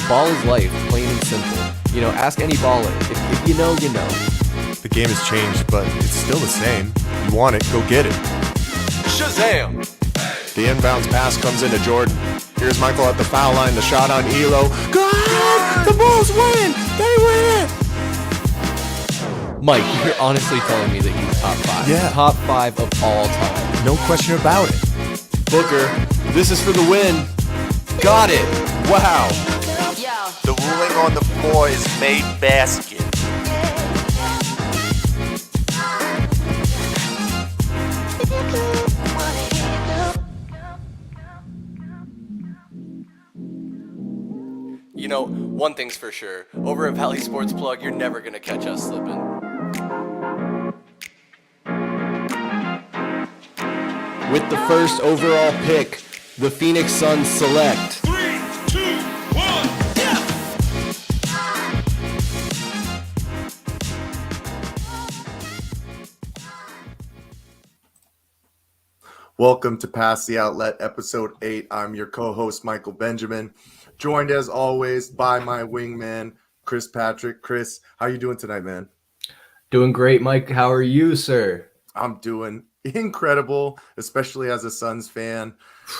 ball is life, plain and simple. Ask any baller. If you know, you know. The game has changed, but it's still the same. You want it, go get it. Shazam! The inbounds pass comes into Jordan. Here's Michael at the foul line, the shot on Elo. Good! The Bulls win! They win it! Mike, you're honestly telling me that he's top 5. Yeah. Top 5 of all time. No question about it. Booker, this is for the win. Got it. Wow. The ruling on the floor is made basket. One thing's for sure. Over at Valley Sports Plug, you're never going to catch us slipping. With the first overall pick, the Phoenix Suns select 3, 2, 1, yeah! Welcome to Pass the Outlet, episode 8. I'm your co-host, Michael Benjamin, joined as always by my wingman, Chris Patrick. Chris, how you doing tonight, man? Doing great, Mike. How are you, sir? I'm doing incredible, especially as a Suns fan.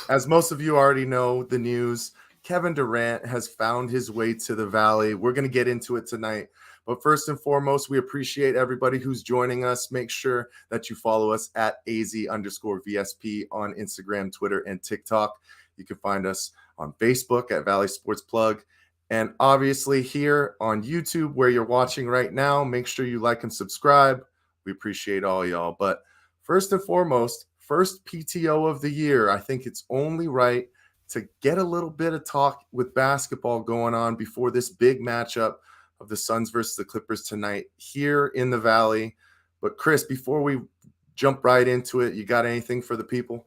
As most of you already know the news, Kevin Durant has found his way to the Valley. We're going to get into it tonight. But first and foremost, we appreciate everybody who's joining us. Make sure that you follow us at AZ_VSP on Instagram, Twitter, and TikTok. You can find us on Facebook at Valley Sports Plug. And obviously here on YouTube, where you're watching right now, make sure you like and subscribe. We appreciate all y'all. But first and foremost, first PTO of the year, I think it's only right to get a little bit of talk with basketball going on before this big matchup of the Suns versus the Clippers tonight here in the Valley. But Chris, before we jump right into it, you got anything for the people?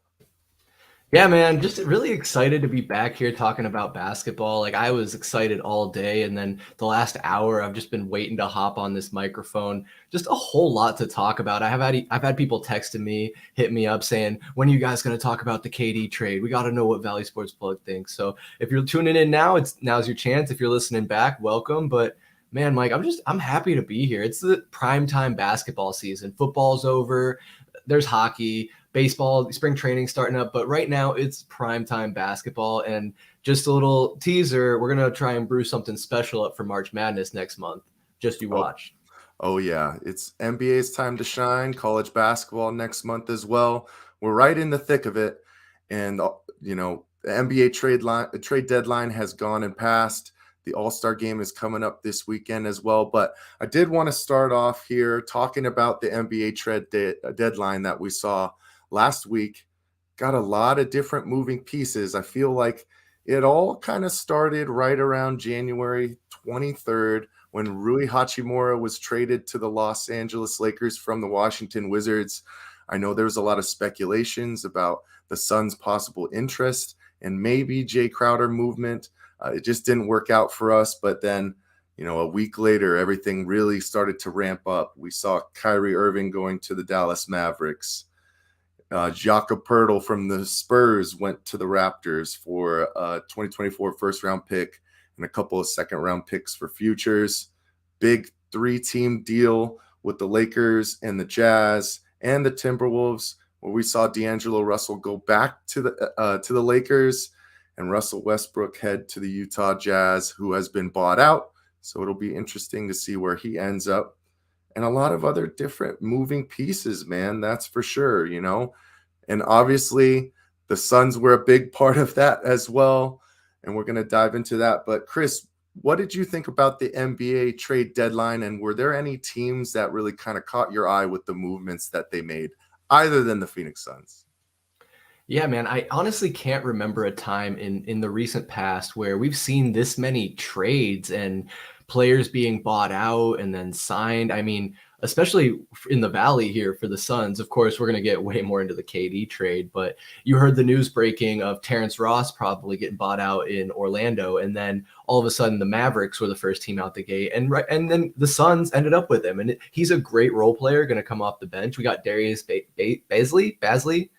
Yeah, man, just really excited to be back here talking about basketball. Like, I was excited all day, and then the last hour I've just been waiting to hop on this microphone. Just a whole lot to talk about. I've had people texting me, hit me up saying, when are you guys going to talk about the KD trade? We got to know what Valley Sports Plug thinks. So if you're tuning in now, now's your chance. If you're listening back, welcome. But man, Mike, I'm happy to be here. It's the primetime basketball season. Football's over. There's hockey. Baseball, spring training starting up, but right now it's primetime basketball. And just a little teaser, we're going to try and brew something special up for March Madness next month. Just you watch. Oh yeah, it's NBA's time to shine, college basketball next month as well. We're right in the thick of it. And, the NBA trade deadline has gone and passed. The All-Star game is coming up this weekend as well. But I did want to start off here talking about the NBA trade deadline that we saw last week. Got a lot of different moving pieces. I feel like it all kind of started right around January 23rd when Rui Hachimura was traded to the Los Angeles Lakers from the Washington Wizards. I know there was a lot of speculations about the Suns' possible interest and maybe Jay Crowder movement. It just didn't work out for us. But then, a week later, everything really started to ramp up. We saw Kyrie Irving going to the Dallas Mavericks. Jakob Poeltl from the Spurs went to the Raptors for a 2024 first-round pick and a couple of second-round picks for futures. Big 3-team deal with the Lakers and the Jazz and the Timberwolves, where we saw D'Angelo Russell go back to the Lakers and Russell Westbrook head to the Utah Jazz, who has been bought out. So it'll be interesting to see where he ends up. And a lot of other different moving pieces, man, that's for sure, And obviously, the Suns were a big part of that as well, and we're going to dive into that. But, Chris, what did you think about the NBA trade deadline, and were there any teams that really kind of caught your eye with the movements that they made, other than the Phoenix Suns? Yeah, man, I honestly can't remember a time in the recent past where we've seen this many trades and players being bought out and then signed. I mean, especially in the Valley here for the Suns. Of course, we're going to get way more into the KD trade, but you heard the news breaking of Terrence Ross probably getting bought out in Orlando. And then all of a sudden the Mavericks were the first team out the gate. And then the Suns ended up with him. And he's a great role player, going to come off the bench. We got Darius Bazley.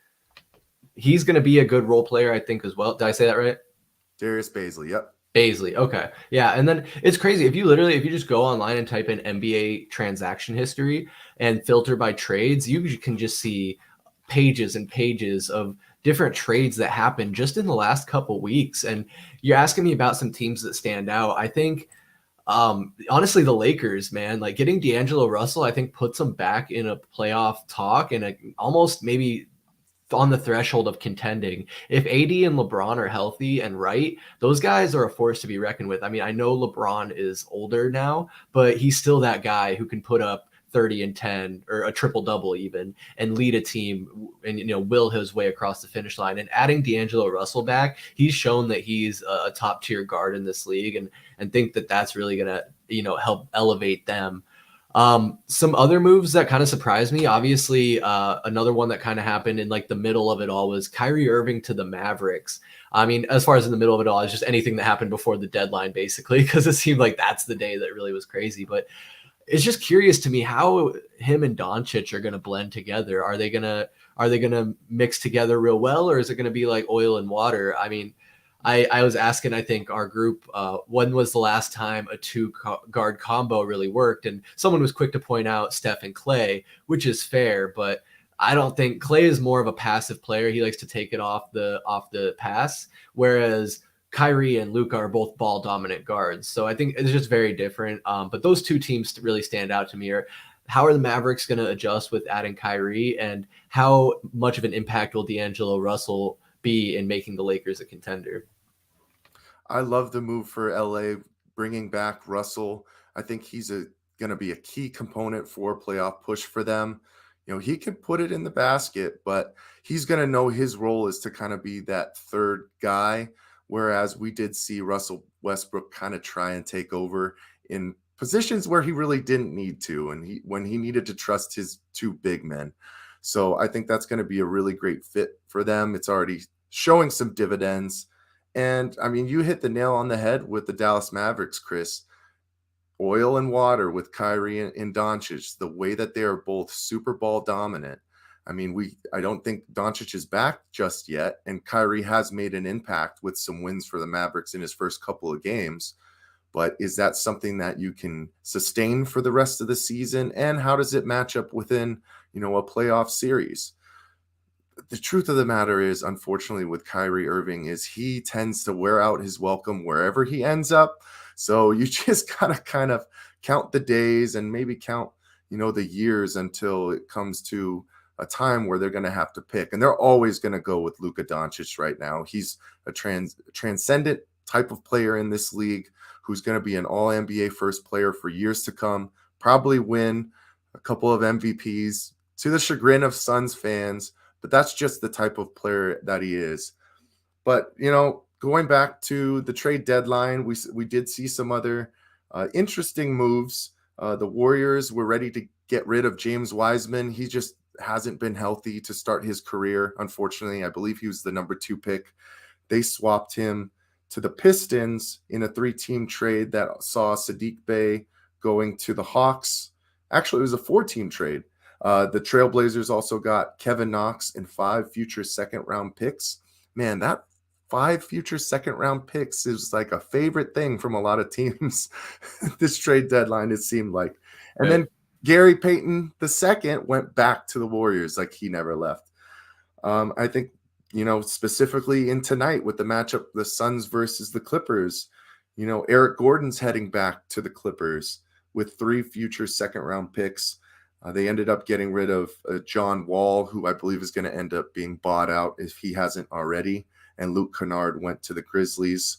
He's going to be a good role player, I think, as well. Did I say that right? Darius Bazley, yep. Baisley, okay. Yeah, and then it's crazy if you just go online and type in NBA transaction history and filter by trades, you can just see pages and pages of different trades that happened just in the last couple weeks. And you're asking me about some teams that stand out. I think honestly, the Lakers, man, like getting D'Angelo Russell, I think puts them back in a playoff talk and almost maybe on the threshold of contending. If AD and LeBron are healthy and right, those guys are a force to be reckoned with. I mean, I know LeBron is older now, but he's still that guy who can put up 30 and 10 or a triple double even and lead a team and will his way across the finish line. And adding D'Angelo Russell back, he's shown that he's a top tier guard in this league and think that that's really going to help elevate them. Some other moves that kind of surprised me, obviously, another one that kind of happened in like the middle of it all was Kyrie Irving to the Mavericks. I mean, as far as in the middle of it all, it's just anything that happened before the deadline, basically, because it seemed like that's the day that really was crazy. But it's just curious to me how him and Doncic are going to blend together. Are they gonna mix together real well, or is it going to be like oil and water? I mean, I was asking, I think, our group, when was the last time a two guard combo really worked? And someone was quick to point out Steph and Clay, which is fair, but I don't think Clay is more of a passive player. He likes to take it off the pass, whereas Kyrie and Luka are both ball dominant guards. So I think it's just very different. But those two teams really stand out to me. Are how are the Mavericks going to adjust with adding Kyrie, and how much of an impact will D'Angelo Russell be in making the Lakers a contender? I love the move for LA, bringing back Russell. I think he's going to be a key component for a playoff push for them. He can put it in the basket, but he's going to know his role is to kind of be that third guy. Whereas we did see Russell Westbrook kind of try and take over in positions where he really didn't need to, and when he needed to trust his two big men. So I think that's going to be a really great fit for them. It's already showing some dividends. And I mean, you hit the nail on the head with the Dallas Mavericks, Chris. Oil and water with Kyrie and Doncic, the way that they are both super ball dominant. I mean, I don't think Doncic is back just yet, and Kyrie has made an impact with some wins for the Mavericks in his first couple of games. But is that something that you can sustain for the rest of the season? And how does it match up within, a playoff series? The truth of the matter is, unfortunately, with Kyrie Irving, is he tends to wear out his welcome wherever he ends up. So you just gotta kind of count the days and maybe count, the years until it comes to a time where they're going to have to pick. And they're always going to go with Luka Doncic right now. He's a transcendent type of player in this league who's going to be an all NBA first player for years to come, probably win a couple of MVPs to the chagrin of Suns fans. But that's just the type of player that he is. But, going back to the trade deadline, we did see some other interesting moves. The Warriors were ready to get rid of James Wiseman. He just hasn't been healthy to start his career. Unfortunately, I believe he was the number 2 pick. They swapped him to the Pistons in a 3-team trade that saw Sadiq Bey going to the Hawks. Actually, it was a 4-team trade. The Trailblazers also got Kevin Knox and 5 future second-round picks. Man, that 5 future second-round picks is like a favorite thing from a lot of teams this trade deadline, it seemed like. And then Gary Payton II went back to the Warriors like he never left. I think, specifically in tonight with the matchup, the Suns versus the Clippers, Eric Gordon's heading back to the Clippers with 3 future second-round picks. They ended up getting rid of John Wall, who I believe is going to end up being bought out if he hasn't already. And Luke Kennard went to the Grizzlies.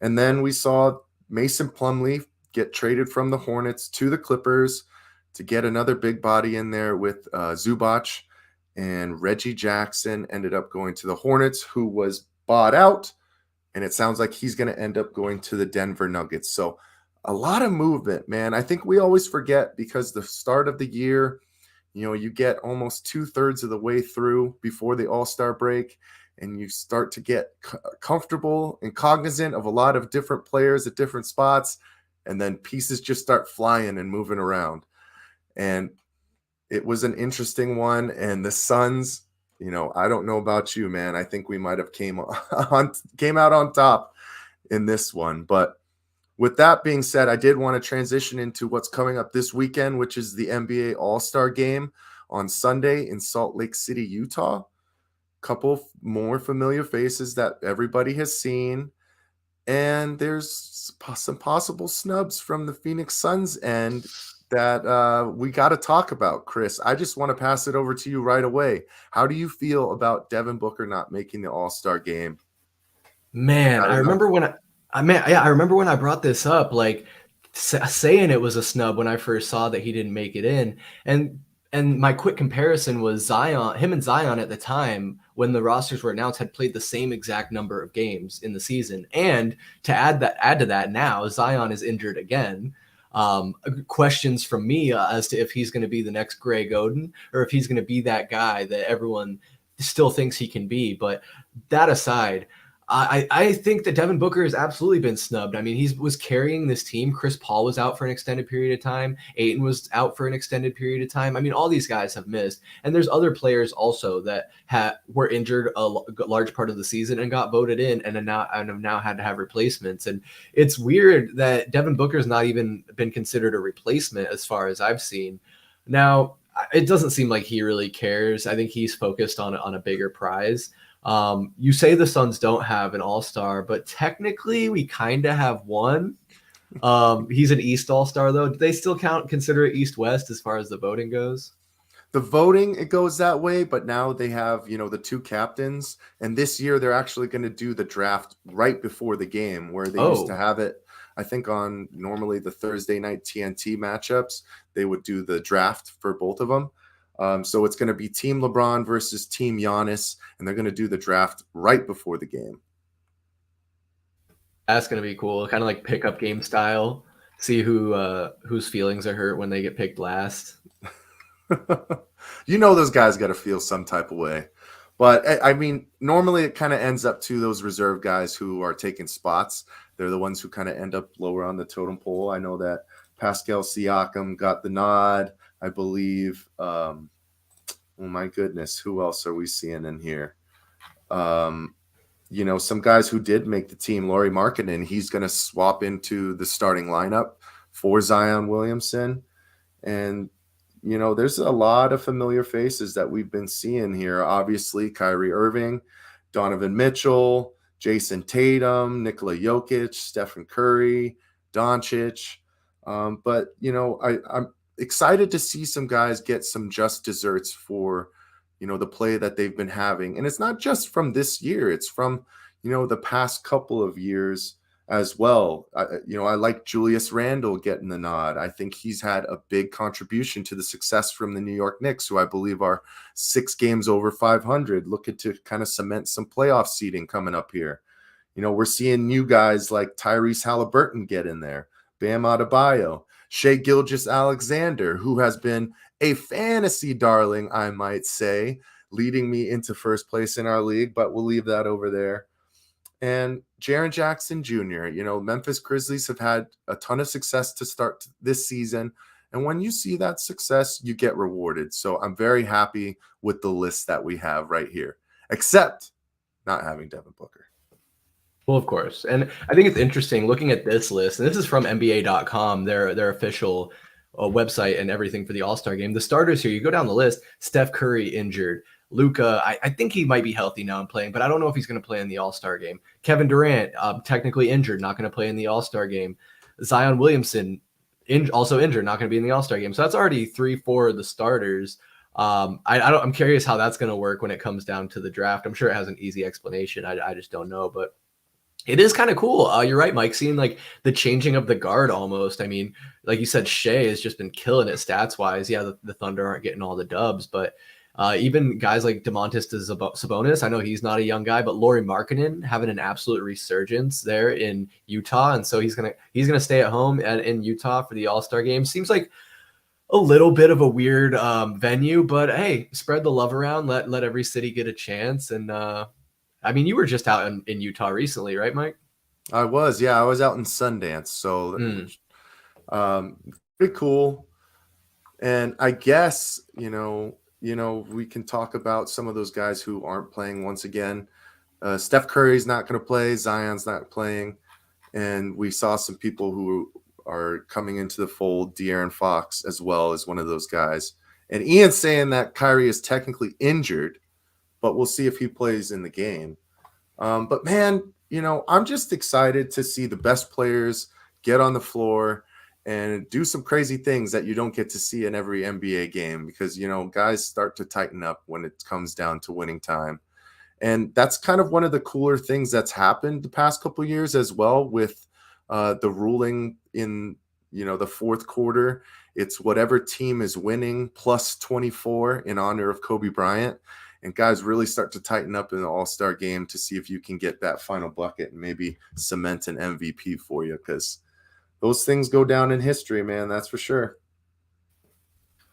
And then we saw Mason Plumlee get traded from the Hornets to the Clippers to get another big body in there with Zubac. And Reggie Jackson ended up going to the Hornets, who was bought out. And it sounds like he's going to end up going to the Denver Nuggets. So a lot of movement, man. I think we always forget because the start of the year, you get almost 2/3 of the way through before the All-Star break, and you start to get comfortable and cognizant of a lot of different players at different spots, and then pieces just start flying and moving around. And it was an interesting one. And the Suns, I don't know about you, man. I think we might have came out on top in this one. But with that being said, I did want to transition into what's coming up this weekend, which is the NBA All-Star Game on Sunday in Salt Lake City, Utah. Couple more familiar faces that everybody has seen. And there's some possible snubs from the Phoenix Suns end that we got to talk about, Chris. I just want to pass it over to you right away. How do you feel about Devin Booker not making the All-Star game? Man, I remember when I remember when I brought this up, like saying it was a snub when I first saw that he didn't make it in, and my quick comparison was Zion, him and Zion at the time when the rosters were announced had played the same exact number of games in the season, and to add to that, now Zion is injured again. Questions from me as to if he's going to be the next Greg Oden or if he's going to be that guy that everyone still thinks he can be. But that aside, I think that Devin Booker has absolutely been snubbed. I mean, he was carrying this team. Chris Paul was out for an extended period of time. Ayton was out for an extended period of time. I mean, all these guys have missed. And there's other players also that were injured a large part of the season and got voted in and have now had to have replacements. And it's weird that Devin Booker's not even been considered a replacement as far as I've seen. Now, it doesn't seem like he really cares. I think he's focused on a bigger prize. You say the Suns don't have an all-star, but technically we kind of have one. He's an East all-star, though. Do they still consider it East-West as far as the voting goes? The voting, it goes that way, but now they have, the two captains. And this year they're actually going to do the draft right before the game, where they used to have it, I think, on normally the Thursday night TNT matchups. They would do the draft for both of them. So it's going to be Team LeBron versus Team Giannis, and they're going to do the draft right before the game. That's going to be cool. Kind of like pickup game style. See whose feelings are hurt when they get picked last. Those guys got to feel some type of way. But, I mean, normally it kind of ends up to those reserve guys who are taking spots. They're the ones who kind of end up lower on the totem pole. I know that Pascal Siakam got the nod, I believe. Oh my goodness, who else are we seeing in here? Some guys who did make the team. Lauri Markkanen, he's going to swap into the starting lineup for Zion Williamson. And, there's a lot of familiar faces that we've been seeing here. Obviously, Kyrie Irving, Donovan Mitchell, Jason Tatum, Nikola Jokic, Stephen Curry, Doncic. But I'm excited to see some guys get some just desserts for, the play that they've been having. And it's not just from this year. It's from, the past couple of years as well. I like Julius Randle getting the nod. I think he's had a big contribution to the success from the New York Knicks, who I believe are 6 games over 500, looking to kind of cement some playoff seeding coming up here. We're seeing new guys like Tyrese Halliburton get in there, Bam Adebayo, Shai Gilgeous-Alexander, who has been a fantasy darling, I might say, leading me into first place in our league, but we'll leave that over there. And Jaren Jackson Jr., Memphis Grizzlies have had a ton of success to start this season. And when you see that success, you get rewarded. So I'm very happy with the list that we have right here, except not having Devin Booker. Well, of course. And I think it's interesting looking at this list, and this is from NBA.com, their official website and everything for the All-Star game. The starters here, you go down the list, Steph Curry injured. Luka, I think he might be healthy now and playing, but I don't know if he's going to play in the All-Star game. Kevin Durant, technically injured, not going to play in the All-Star game. Zion Williamson, also injured, not going to be in the All-Star game. So that's already 3-4 of the starters. I'm curious how that's going to work when it comes down to the draft. I'm sure it has an easy explanation. I just don't know, but it is kind of cool. You're right, Mike, seeing like the changing of the guard almost. I mean, like you said, Shea has just been killing it stats-wise. Yeah, the Thunder aren't getting all the dubs, but even guys like Domantas Sabonis, I know he's not a young guy, but Lauri Markkanen having an absolute resurgence there in Utah, and so he's gonna stay at home in Utah for the All-Star game. Seems like a little bit of a weird venue, but hey, spread the love around. Let every city get a chance. And I mean, you were just out in Utah recently, right, Mike? I was out in Sundance, so pretty cool. And I guess we can talk about some of those guys who aren't playing once again. Steph Curry's not going to play. Zion's not playing. And we saw some people who are coming into the fold. De'Aaron Fox as well as one of those guys. And Ian's saying that Kyrie is technically injured, but we'll see if he plays in the game. But man, I'm just excited to see the best players get on the floor and do some crazy things that you don't get to see in every NBA game because, guys start to tighten up when it comes down to winning time. And that's kind of one of the cooler things that's happened the past couple of years as well with the ruling in, the fourth quarter. It's whatever team is winning plus 24 in honor of Kobe Bryant. And guys really start to tighten up in the All-Star game to see if you can get that final bucket and maybe cement an MVP for you because those things go down in history, man. That's for sure.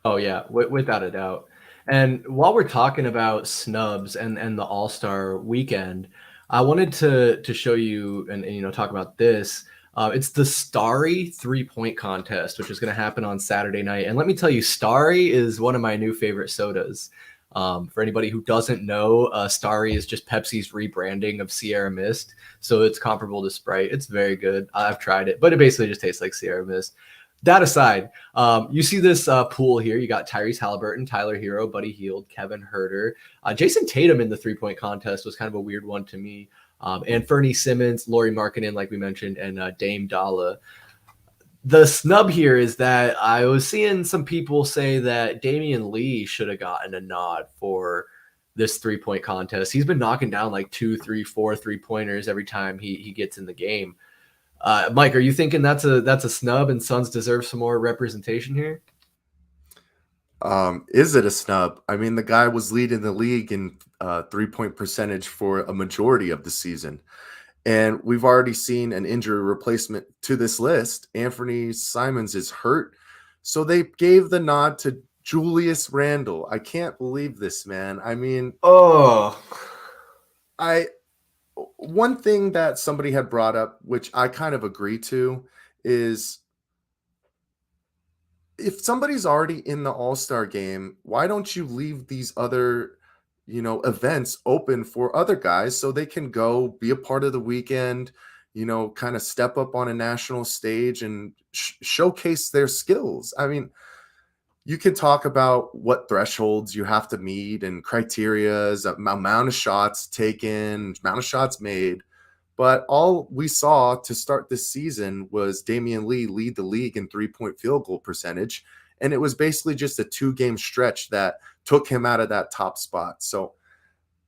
Oh yeah, without a doubt. And while we're talking about snubs and the All-Star weekend, I wanted to show you and talk about this. It's the Starry 3-point contest, which is going to happen on Saturday night. And let me tell you, Starry is one of my new favorite sodas. For anybody who doesn't know, Starry is just Pepsi's rebranding of Sierra Mist. So it's comparable to Sprite. It's very good. I've tried it, but it basically just tastes like Sierra Mist. That aside, you see this pool here. You got Tyrese Halliburton, Tyler Hero, Buddy Hield, Kevin Herter. Jason Tatum in the 3-point contest was kind of a weird one to me. And Fernie Simmons, Lauri Markkanen, like we mentioned, and Dame Dalla. The snub here is that I was seeing some people say that Damian Lee should have gotten a nod for this 3-point contest. He's been knocking down like 2, 3, 4 3-pointers every time he gets in the game. Mike, are you thinking that's a snub and Suns deserve some more representation here? Is it a snub? I mean, the guy was leading the league in 3-point percentage for a majority of the season. And we've already seen an injury replacement to this list. Anthony Simons is hurt. So they gave the nod to Julius Randle. I can't believe this, man. I mean, one thing that somebody had brought up, which I kind of agree to, is if somebody's already in the All-Star game, why don't you leave these other events open for other guys so they can go be a part of the weekend, kind of step up on a national stage and showcase their skills. I mean, you can talk about what thresholds you have to meet and criterias, amount of shots taken, amount of shots made. But all we saw to start this season was Damian Lee lead the league in 3-point field goal percentage. And it was basically just a 2-game stretch that took him out of that top spot. So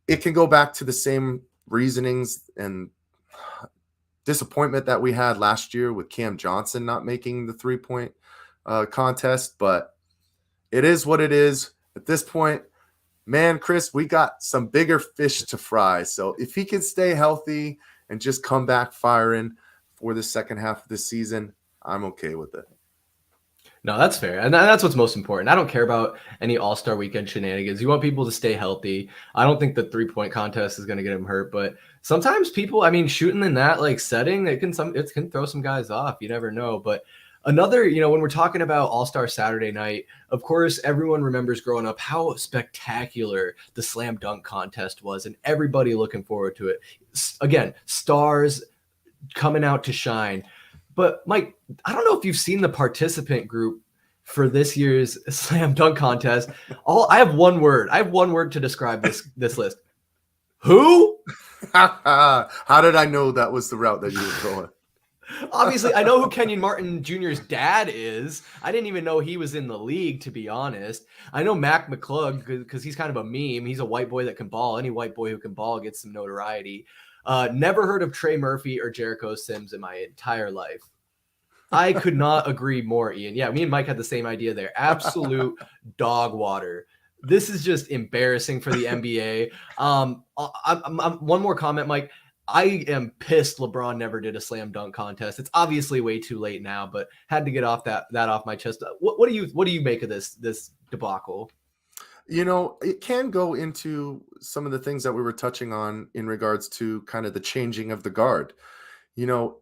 it can go back to the same reasonings and disappointment that we had last year with Cam Johnson not making the 3-point contest. But it is what it is at this point. Man, Chris, we got some bigger fish to fry. So if he can stay healthy and just come back firing for the second half of the season, I'm okay with it. No, that's fair. And that's what's most important. I don't care about any All-Star weekend shenanigans. You want people to stay healthy. I don't think the 3-point contest is going to get them hurt, but sometimes people, I mean, shooting in that like setting, it can throw some guys off. You never know. But another, when we're talking about All-Star Saturday night, of course, everyone remembers growing up how spectacular the slam dunk contest was and everybody looking forward to it. Again, stars coming out to shine. But Mike, I don't know if you've seen the participant group for this year's slam dunk contest. I have one word. I have one word to describe this list. Who? How did I know that was the route that you were going? Obviously, I know who Kenyon Martin Jr.'s dad is. I didn't even know he was in the league, to be honest. I know Mac McClung because he's kind of a meme. He's a white boy that can ball. Any white boy who can ball gets some notoriety. Never heard of Trey Murphy or Jericho Sims in my entire life. I could not agree more, Ian. Yeah, me and Mike had the same idea there. Absolute dog water. This is just embarrassing for the NBA. One more comment, Mike. I am pissed LeBron never did a slam dunk contest. It's obviously way too late now, but had to get off that off my chest. What do you make of this debacle? It can go into some of the things that we were touching on in regards to kind of the changing of the guard.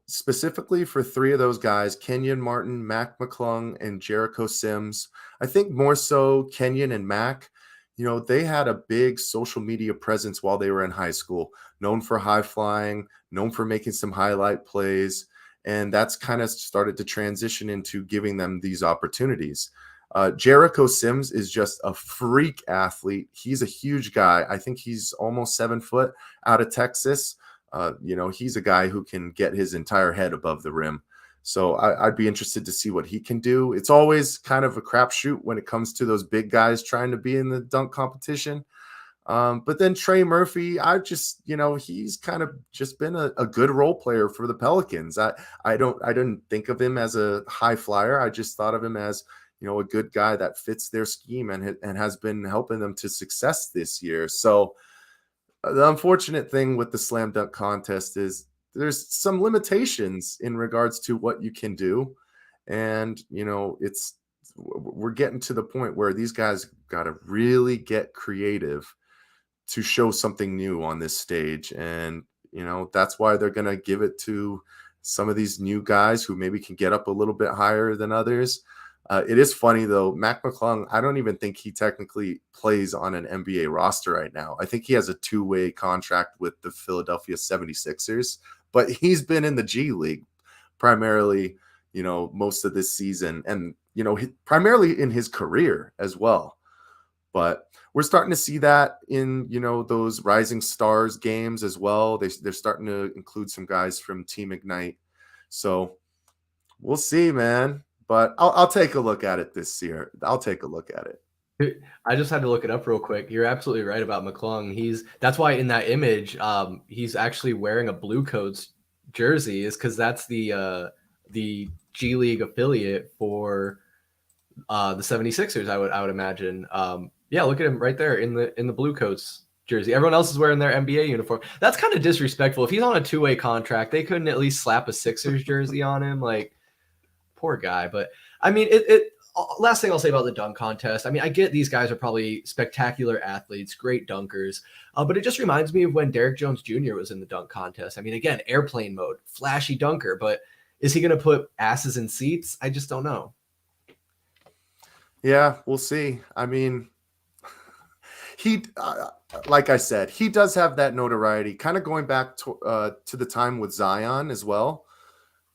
Specifically for 3 of those guys, Kenyon Martin, Mac McClung, and Jericho Sims. I think more so Kenyon and Mac, they had a big social media presence while they were in high school, known for high flying, known for making some highlight plays. And that's kind of started to transition into giving them these opportunities. Jericho Sims is just a freak athlete. He's a huge guy. I think he's almost 7 foot, out of Texas. He's a guy who can get his entire head above the rim. So I'd be interested to see what he can do. It's always kind of a crapshoot when it comes to those big guys trying to be in the dunk competition. But then Trey Murphy, he's kind of just been a good role player for the Pelicans. I didn't think of him as a high flyer. I just thought of him as, a good guy that fits their scheme and has been helping them to success this year. So the unfortunate thing with the slam dunk contest is there's some limitations in regards to what you can do. And, we're getting to the point where these guys got to really get creative to show something new on this stage. And, that's why they're going to give it to some of these new guys who maybe can get up a little bit higher than others. It is funny, though. Mac McClung, I don't even think he technically plays on an NBA roster right now. I think he has a 2-way contract with the Philadelphia 76ers, but he's been in the G League primarily, most of this season and, primarily in his career as well. But we're starting to see that in, those Rising Stars games as well. They're starting to include some guys from Team Ignite. So we'll see, man. But I'll take a look at it this year. I'll take a look at it. I just had to look it up real quick. You're absolutely right about McClung. That's why in that image, he's actually wearing a Blue Coats jersey, is because that's the G League affiliate for the 76ers, I would imagine. Yeah, look at him right there in the Blue Coats jersey. Everyone else is wearing their NBA uniform. That's kind of disrespectful. If he's on a 2-way contract, they couldn't at least slap a Sixers jersey on him. Like, poor guy. But I mean, last thing I'll say about the dunk contest. I mean, I get these guys are probably spectacular athletes, great dunkers, but it just reminds me of when Derrick Jones Jr. was in the dunk contest. I mean, again, airplane mode, flashy dunker, but is he going to put asses in seats? I just don't know. Yeah, we'll see. I mean, he, like I said, he does have that notoriety, kind of going back to the time with Zion as well.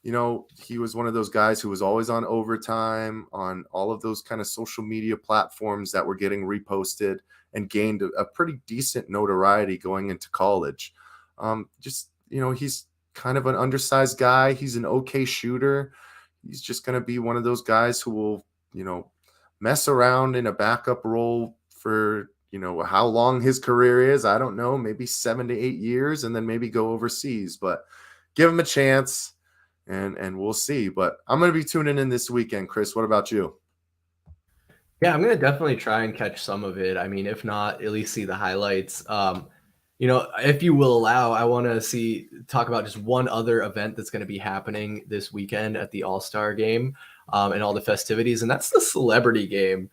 He was one of those guys who was always on Overtime, on all of those kind of social media platforms that were getting reposted, and gained a pretty decent notoriety going into college. He's kind of an undersized guy. He's an okay shooter. He's just going to be one of those guys who will, mess around in a backup role for, how long his career is. I don't know, maybe 7 to 8 years, and then maybe go overseas. But give him a chance. And we'll see. But I'm going to be tuning in this weekend. Chris, what about you? Yeah, I'm going to definitely try and catch some of it. I mean, if not, at least see the highlights. If you will allow, I want to talk about just one other event that's going to be happening this weekend at the All-Star game and all the festivities, and that's the celebrity game.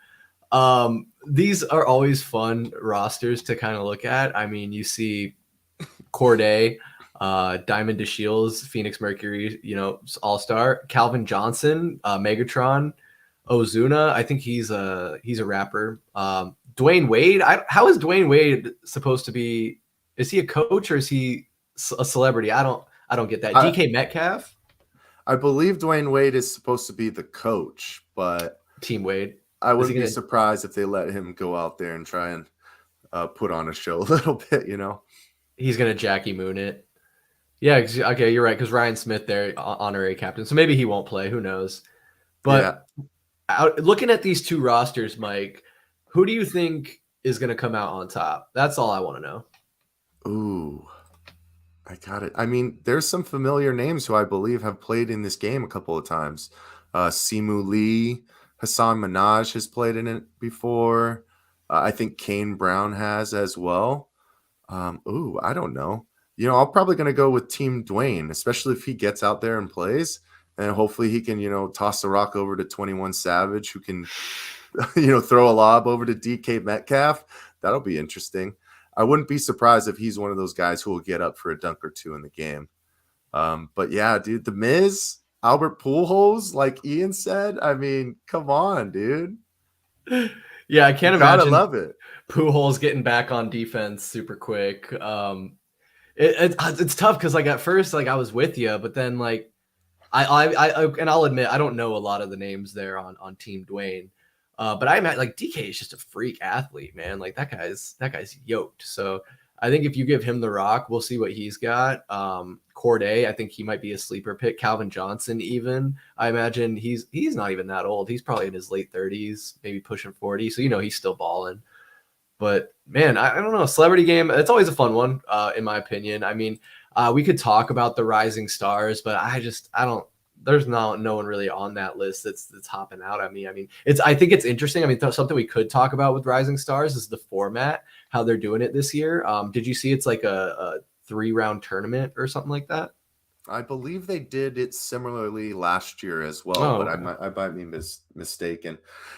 These are always fun rosters to kind of look at. I mean, you see Corday, Diamond DeShields, Phoenix Mercury, All-Star, Calvin Johnson, Megatron, Ozuna. I think he's a rapper. Dwayne Wade. How is Dwayne Wade supposed to be? Is he a coach or is he a celebrity? I don't get that. DK Metcalf. I believe Dwayne Wade is supposed to be the coach, but Team Wade. I wouldn't be surprised if they let him go out there and try and put on a show a little bit. He's gonna Jackie Moon it. Yeah, okay, you're right, because Ryan Smith there, honorary captain. So maybe he won't play. Who knows? But looking at these two rosters, Mike, who do you think is going to come out on top? That's all I want to know. Ooh, I got it. I mean, there's some familiar names who I believe have played in this game a couple of times. Simu Lee, Hassan Minaj has played in it before. I think Kane Brown has as well. I don't know. I'm probably going to go with Team Dwayne, especially if he gets out there and plays. And hopefully he can, toss the rock over to 21 Savage, who can, throw a lob over to DK Metcalf. That'll be interesting. I wouldn't be surprised if he's one of those guys who will get up for a dunk or two in the game. But yeah, dude, The Miz, Albert Pujols, like Ian said. I mean, come on, dude. Yeah, I can't imagine. Gotta love it. Pujols getting back on defense super quick. It's tough because at first I was with you, but then And I'll admit I don't know a lot of the names there on Team Dwayne, but I imagine like DK is just a freak athlete, man. Like that guy's yoked. So I think if you give him the rock, we'll see what he's got. Corday, I think he might be a sleeper pick. Calvin Johnson, even I imagine he's not even that old. He's probably in his late 30s, maybe pushing 40. So he's still balling. But man, I don't know. Celebrity game, it's always a fun one, in my opinion. I mean, we could talk about the rising stars, but I don't. There's no one really on that list that's hopping out at me. I mean, I think it's interesting. I mean, something we could talk about with rising stars is the format, how they're doing it this year. Did you see it's like a 3-round tournament or something like that? I believe they did it similarly last year as well, Oh, but okay. I might be mistaken.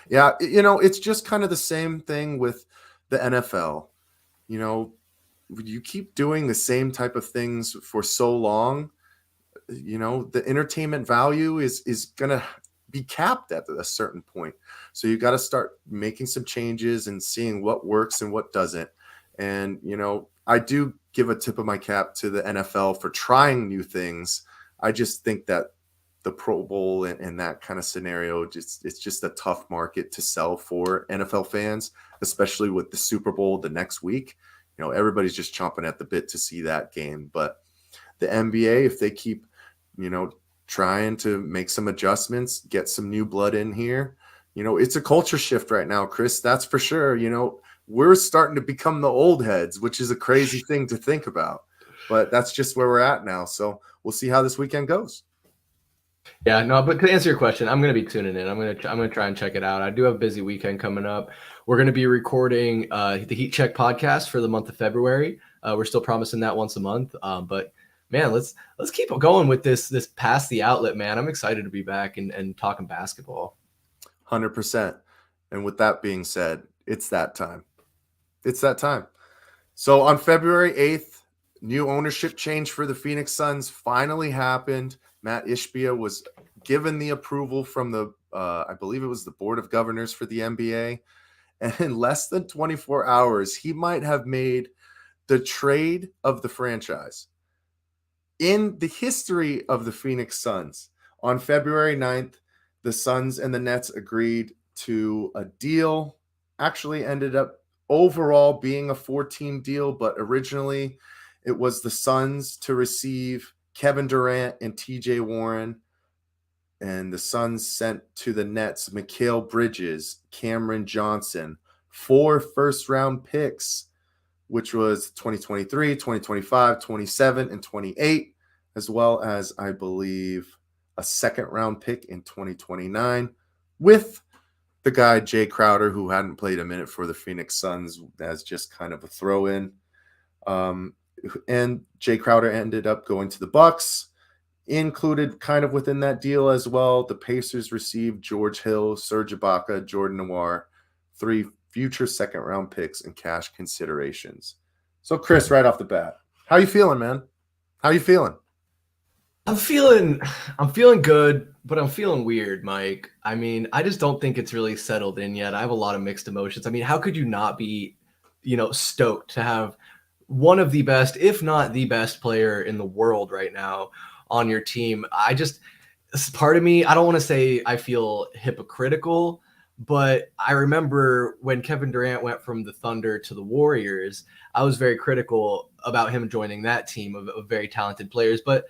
Yeah, it's just kind of the same thing with the NFL. You keep doing the same type of things for so long, the entertainment value is going to be capped at a certain point. So you got to start making some changes and seeing what works and what doesn't. And, I do give a tip of my cap to the NFL for trying new things. I just think that the Pro Bowl and that kind of scenario, it's just a tough market to sell for NFL fans, especially with the Super Bowl the next week. Everybody's just chomping at the bit to see that game. But the NBA, if they keep, trying to make some adjustments, get some new blood in here, it's a culture shift right now, Chris. That's for sure. We're starting to become the old heads, which is a crazy thing to think about. But that's just where we're at now. So we'll see how this weekend goes. Yeah, no, but to answer your question, I'm going to be tuning in. I'm going to try and check it out. I do have a busy weekend coming up. We're going to be recording the Heat Check podcast for the month of February. We're still promising that once a month. But man, let's keep going with this past the outlet, man. I'm excited to be back and talking basketball. 100%. And with that being said, it's that time. It's that time. So on February 8th, new ownership change for the Phoenix Suns finally happened. Matt Ishbia was given the approval from the, I believe it was the Board of Governors for the NBA. And in less than 24 hours, he might have made the trade of the franchise. In the history of the Phoenix Suns, on February 9th, the Suns and the Nets agreed to a deal. Actually ended up overall being a 4-team deal, but originally it was the Suns to receive Kevin Durant and TJ Warren, and the Suns sent to the Nets Mikal Bridges, Cameron Johnson, 4 first-round picks, which was 2023, 2025, 27, and 28, as well as, I believe, a second-round pick in 2029, with the guy Jay Crowder, who hadn't played a minute for the Phoenix Suns, as just kind of a throw-in. And Jay Crowder ended up going to the Bucks. Included kind of within that deal as well, the Pacers received George Hill, Serge Ibaka, Jordan Noir, 3 future second-round picks and cash considerations. So, Chris, right off the bat, how you feeling, man? How you feeling? I'm feeling good, but I'm feeling weird, Mike. I mean, I just don't think it's really settled in yet. I have a lot of mixed emotions. I mean, how could you not be, stoked to have one of the best, if not the best player in the world right now on your team? Part of me, I don't want to say I feel hypocritical, but I remember when Kevin Durant went from the Thunder to the Warriors, I was very critical about him joining that team of very talented players. But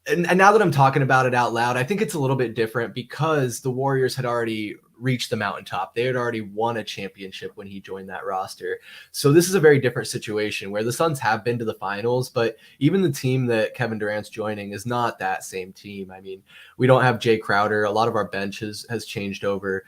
and now that I'm talking about it out loud, I think it's a little bit different because the Warriors had already reached the mountaintop. They had already won a championship when he joined that roster. So this is a very different situation where the Suns have been to the finals, but even the team that Kevin Durant's joining is not that same team. I mean, we don't have Jay Crowder. A lot of our bench has changed over.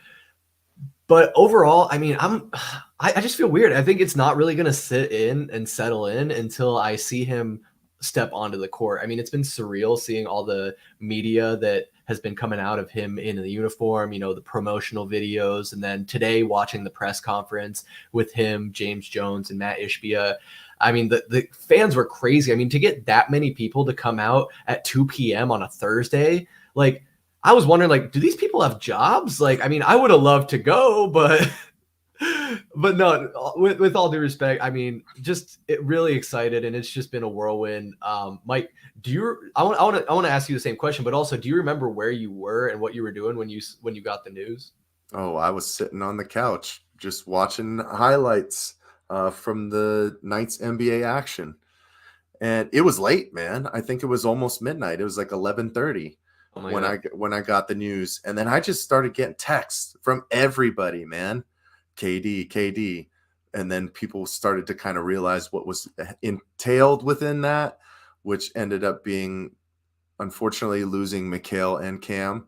But overall, I mean, I just feel weird. I think it's not really going to sit in and settle in until I see him step onto the court. I mean, it's been surreal seeing all the media that has been coming out of him in the uniform, the promotional videos. And then today watching the press conference with him, James Jones, and Matt Ishbia. I mean, the fans were crazy. I mean, to get that many people to come out at 2 p.m. on a Thursday, I was wondering, do these people have jobs? I mean, I would have loved to go, but But no, with all due respect, I mean, just really excited, and it's just been a whirlwind. Mike, I want to ask you the same question, but also, do you remember where you were and what you were doing when you got the news? Oh, I was sitting on the couch just watching highlights from the night's NBA action. And it was late, man. I think it was almost midnight. It was like 11:30 Oh my when god. I got the news. And then I just started getting texts from everybody, man. KD, KD. And then people started to kind of realize what was entailed within that, which ended up being unfortunately losing Mikhail and Cam,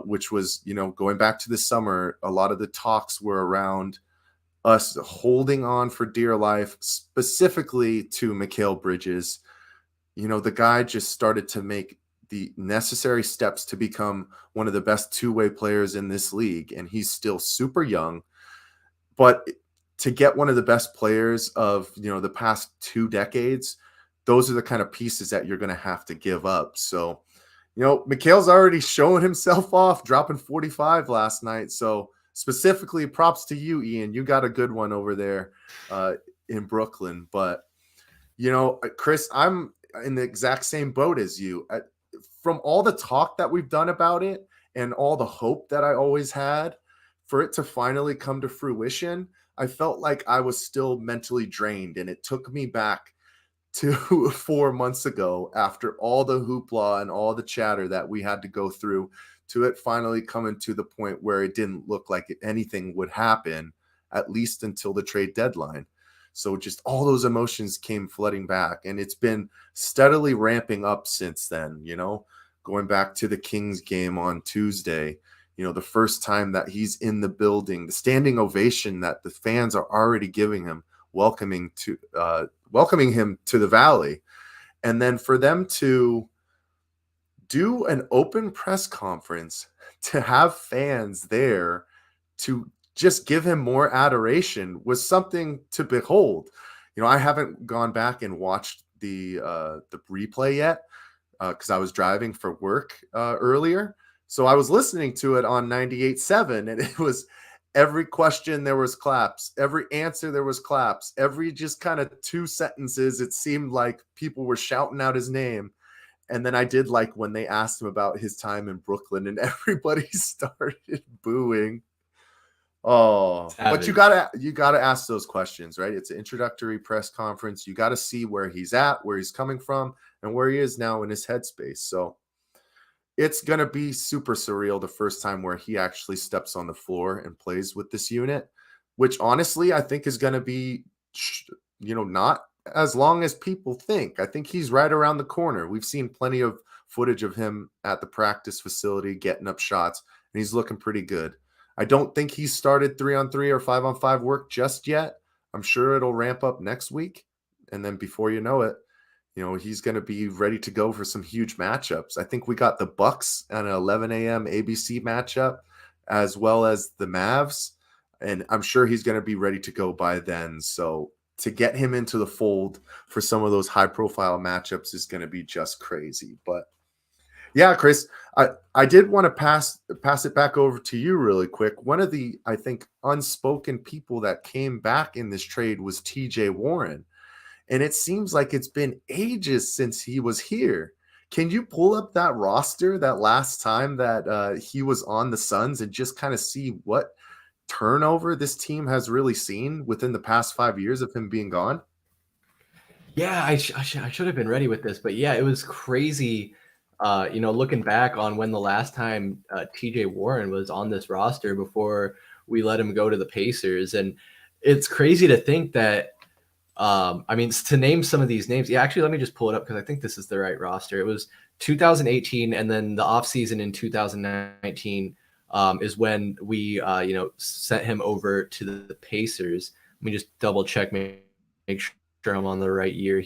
which was, going back to the summer, a lot of the talks were around us holding on for dear life, specifically to Mikhail Bridges. The guy just started to make the necessary steps to become one of the best two-way players in this league, and he's still super young. But to get one of the best players of the past 2 decades, those are the kind of pieces that you're going to have to give up. So, Mikhail's already showing himself off, dropping 45 last night. So specifically, props to you, Ian. You got a good one over there in Brooklyn. But, Chris, I'm in the exact same boat as you. From all the talk that we've done about it and all the hope that I always had for it to finally come to fruition, I felt like I was still mentally drained. And it took me back to 4 months ago after all the hoopla and all the chatter that we had to go through to it finally coming to the point where it didn't look like anything would happen, at least until the trade deadline. So just all those emotions came flooding back, and it's been steadily ramping up since then, going back to the Kings game on Tuesday, the first time that he's in the building, the standing ovation that the fans are already giving him, welcoming him to the Valley. And then for them to do an open press conference, to have fans there to just give him more adoration was something to behold. I haven't gone back and watched the replay yet because I was driving for work earlier. So I was listening to it on 98.7, and it was every question there was claps, every answer there was claps, every just kind of 2 sentences it seemed like people were shouting out his name. And then I did like when they asked him about his time in Brooklyn, and everybody started booing. Oh, but you gotta ask those questions, right? It's an introductory press conference. You got to see where he's at, where he's coming from, and where he is now in his headspace. So it's going to be super surreal the first time where he actually steps on the floor and plays with this unit, which honestly, I think is going to be, not as long as people think. I think he's right around the corner. We've seen plenty of footage of him at the practice facility getting up shots, and he's looking pretty good. I don't think he's started 3-on-3 or 5-on-5 work just yet. I'm sure it'll ramp up next week. And then before you know it, he's going to be ready to go for some huge matchups. I think we got the Bucks on an 11 a.m. ABC matchup, as well as the Mavs. And I'm sure he's going to be ready to go by then. So to get him into the fold for some of those high-profile matchups is going to be just crazy. But yeah, Chris, I did want to pass it back over to you really quick. One of the, I think, unspoken people that came back in this trade was TJ Warren. And it seems like it's been ages since he was here. Can you pull up that roster that last time that he was on the Suns and just kind of see what turnover this team has really seen within the past 5 years of him being gone? Yeah, I should have been ready with this, but yeah, it was crazy. Looking back on when the last time TJ Warren was on this roster before we let him go to the Pacers, and it's crazy to think that. To name some of these names, yeah, actually, let me just pull it up because I think this is the right roster. It was 2018, and then the offseason in 2019 is when we, sent him over to the Pacers. Let me just double check, make sure I'm on the right year.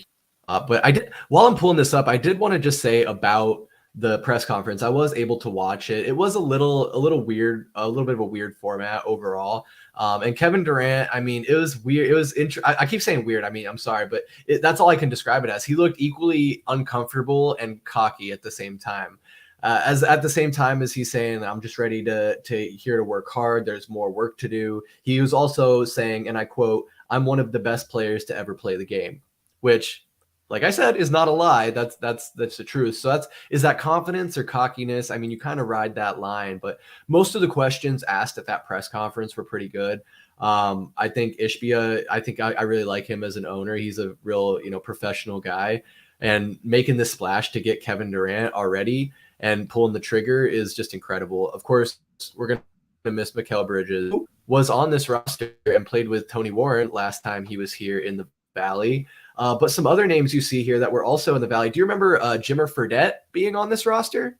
But while I'm pulling this up, I did want to just say about the press conference. I was able to watch it. It was a little weird, a little bit of a weird format overall. And Kevin Durant, it was weird. It was I keep saying weird. I'm sorry, but that's all I can describe it as. He looked equally uncomfortable and cocky at the same time. as at the same time as he's saying, I'm just ready to here to work hard. There's more work to do. He was also saying, and I quote, "I'm one of the best players to ever play the game," which, like I said, is not a lie. That's the truth. So is that confidence or cockiness? I mean, you kind of ride that line, but most of the questions asked at that press conference were pretty good. I think Ishbia, I really like him as an owner. He's a real, professional guy, and making this splash to get Kevin Durant already and pulling the trigger is just incredible. Of course, we're going to miss Mikal Bridges, who was on this roster and played with Tony Warren last time he was here in the Valley. But some other names you see here that were also in the Valley. Do you remember Jimmer Fredette being on this roster?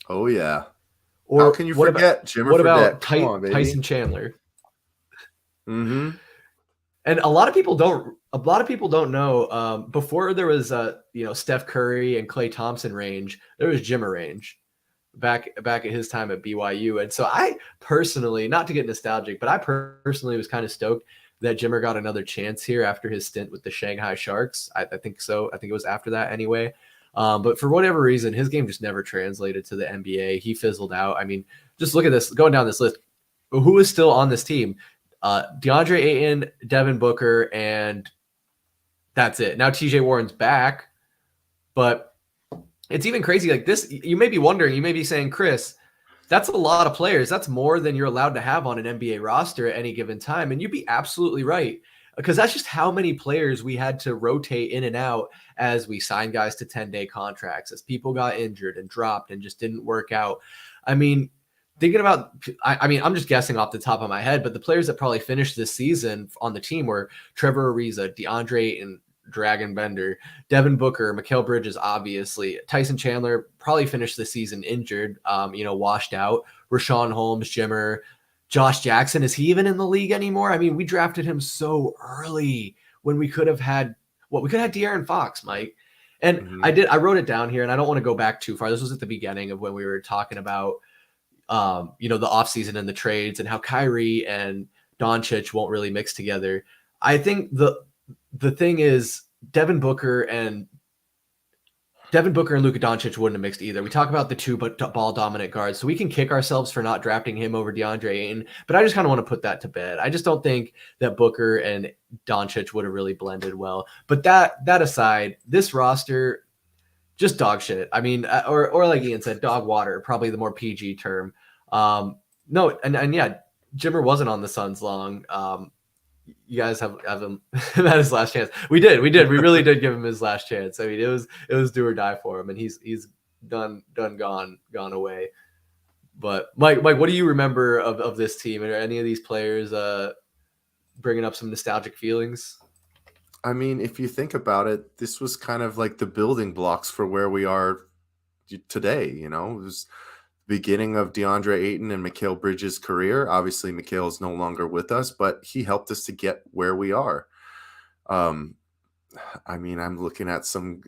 Oh, yeah. Or how can you forget Jimmer What Fredette? about Tyson Chandler? Mm-hmm. And a lot of people don't know. Before there was Steph Curry and Klay Thompson range, there was Jimmer range back at his time at BYU. And so I personally, not to get nostalgic, but I personally was kind of stoked that Jimmer got another chance here after his stint with the Shanghai Sharks. I think so. I think it was after that anyway. But for whatever reason, his game just never translated to the NBA. He fizzled out. I mean, just look at this, going down this list. Who is still on this team? DeAndre Ayton, Devin Booker, and that's it. Now TJ Warren's back, but it's even crazy like this. You may be wondering, you may be saying, Chris, that's a lot of players. That's more than you're allowed to have on an NBA roster at any given time. And you'd be absolutely right, because that's just how many players we had to rotate in and out as we signed guys to 10-day contracts, as people got injured and dropped and just didn't work out. I mean, thinking about, I'm just guessing off the top of my head, but the players that probably finished this season on the team were Trevor Ariza, DeAndre and Dragon Bender, Devin Booker, Mikal Bridges, obviously. Tyson Chandler probably finished the season injured, washed out. Rashawn Holmes, Jimmer, Josh Jackson. Is he even in the league anymore? I mean, we drafted him so early when we could have had De'Aaron Fox, Mike. And I wrote it down here, and I don't want to go back too far. This was at the beginning of when we were talking about the offseason and the trades and how Kyrie and Doncic won't really mix together. I think the thing is Devin Booker and Luka Doncic wouldn't have mixed either. We talk about the two ball dominant guards, so we can kick ourselves for not drafting him over DeAndre Ayton, but I just kind of want to put that to bed. I just don't think that Booker and Doncic would have really blended well. But that aside, this roster, just dog shit. I mean, or like Ian said, dog water, probably the more PG term. No, and yeah, Jimmer wasn't on the Suns long. You guys have him at his last chance. We really did give him his last chance. I mean, it was do or die for him, and he's gone away. But Mike, what do you remember of this team? Are any of these players bringing up some nostalgic feelings? I mean, if you think about it, this was kind of like the building blocks for where we are today. It was the beginning of DeAndre Ayton and Mikal Bridges' career. Obviously, Mikal is no longer with us, but he helped us to get where we are. I mean, I'm looking at some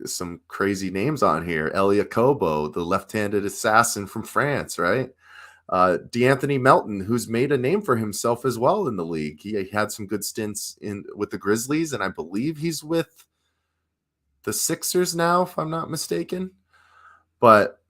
crazy names on here. Elia Kobo, the left-handed assassin from France, right? DeAnthony Melton, who's made a name for himself as well in the league. He had some good stints with the Grizzlies, and I believe he's with the Sixers now, if I'm not mistaken. But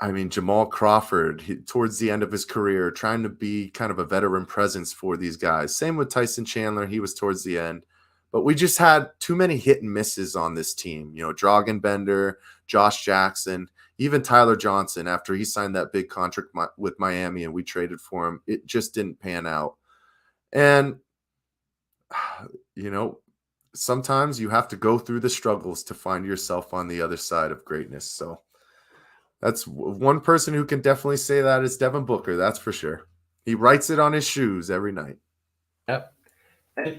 I mean, Jamal Crawford, towards the end of his career, trying to be kind of a veteran presence for these guys. Same with Tyson Chandler. He was towards the end. But we just had too many hit and misses on this team. Dragan Bender, Josh Jackson, even Tyler Johnson, after he signed that big contract with Miami and we traded for him, it just didn't pan out. And, sometimes you have to go through the struggles to find yourself on the other side of greatness. So that's one person who can definitely say that is Devin Booker. That's for sure. He writes it on his shoes every night. Yep.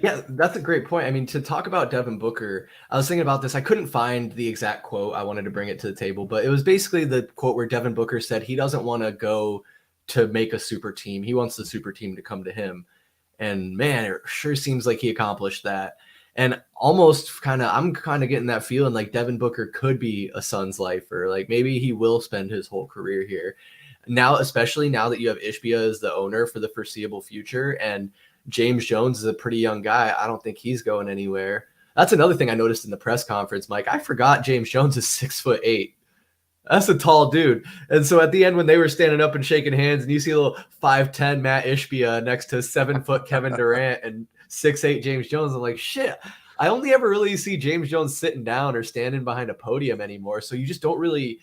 Yeah, that's a great point. I mean, to talk about Devin Booker, I was thinking about this. I couldn't find the exact quote. I wanted to bring it to the table, but it was basically the quote where Devin Booker said he doesn't want to go to make a super team. He wants the super team to come to him. And man, it sure seems like he accomplished that. And almost I'm kind of getting that feeling like Devin Booker could be a Suns lifer. Like maybe he will spend his whole career here. Now, especially now that you have Ishbia as the owner for the foreseeable future, and James Jones is a pretty young guy. I don't think he's going anywhere. That's another thing I noticed in the press conference, Mike. I forgot James Jones is 6'8". That's a tall dude. And so at the end, when they were standing up and shaking hands, and you see a little 5'10" Matt Ishbia next to 7-foot Kevin Durant and 6'8" James Jones, I'm like, shit. I only ever really see James Jones sitting down or standing behind a podium anymore. So you just don't really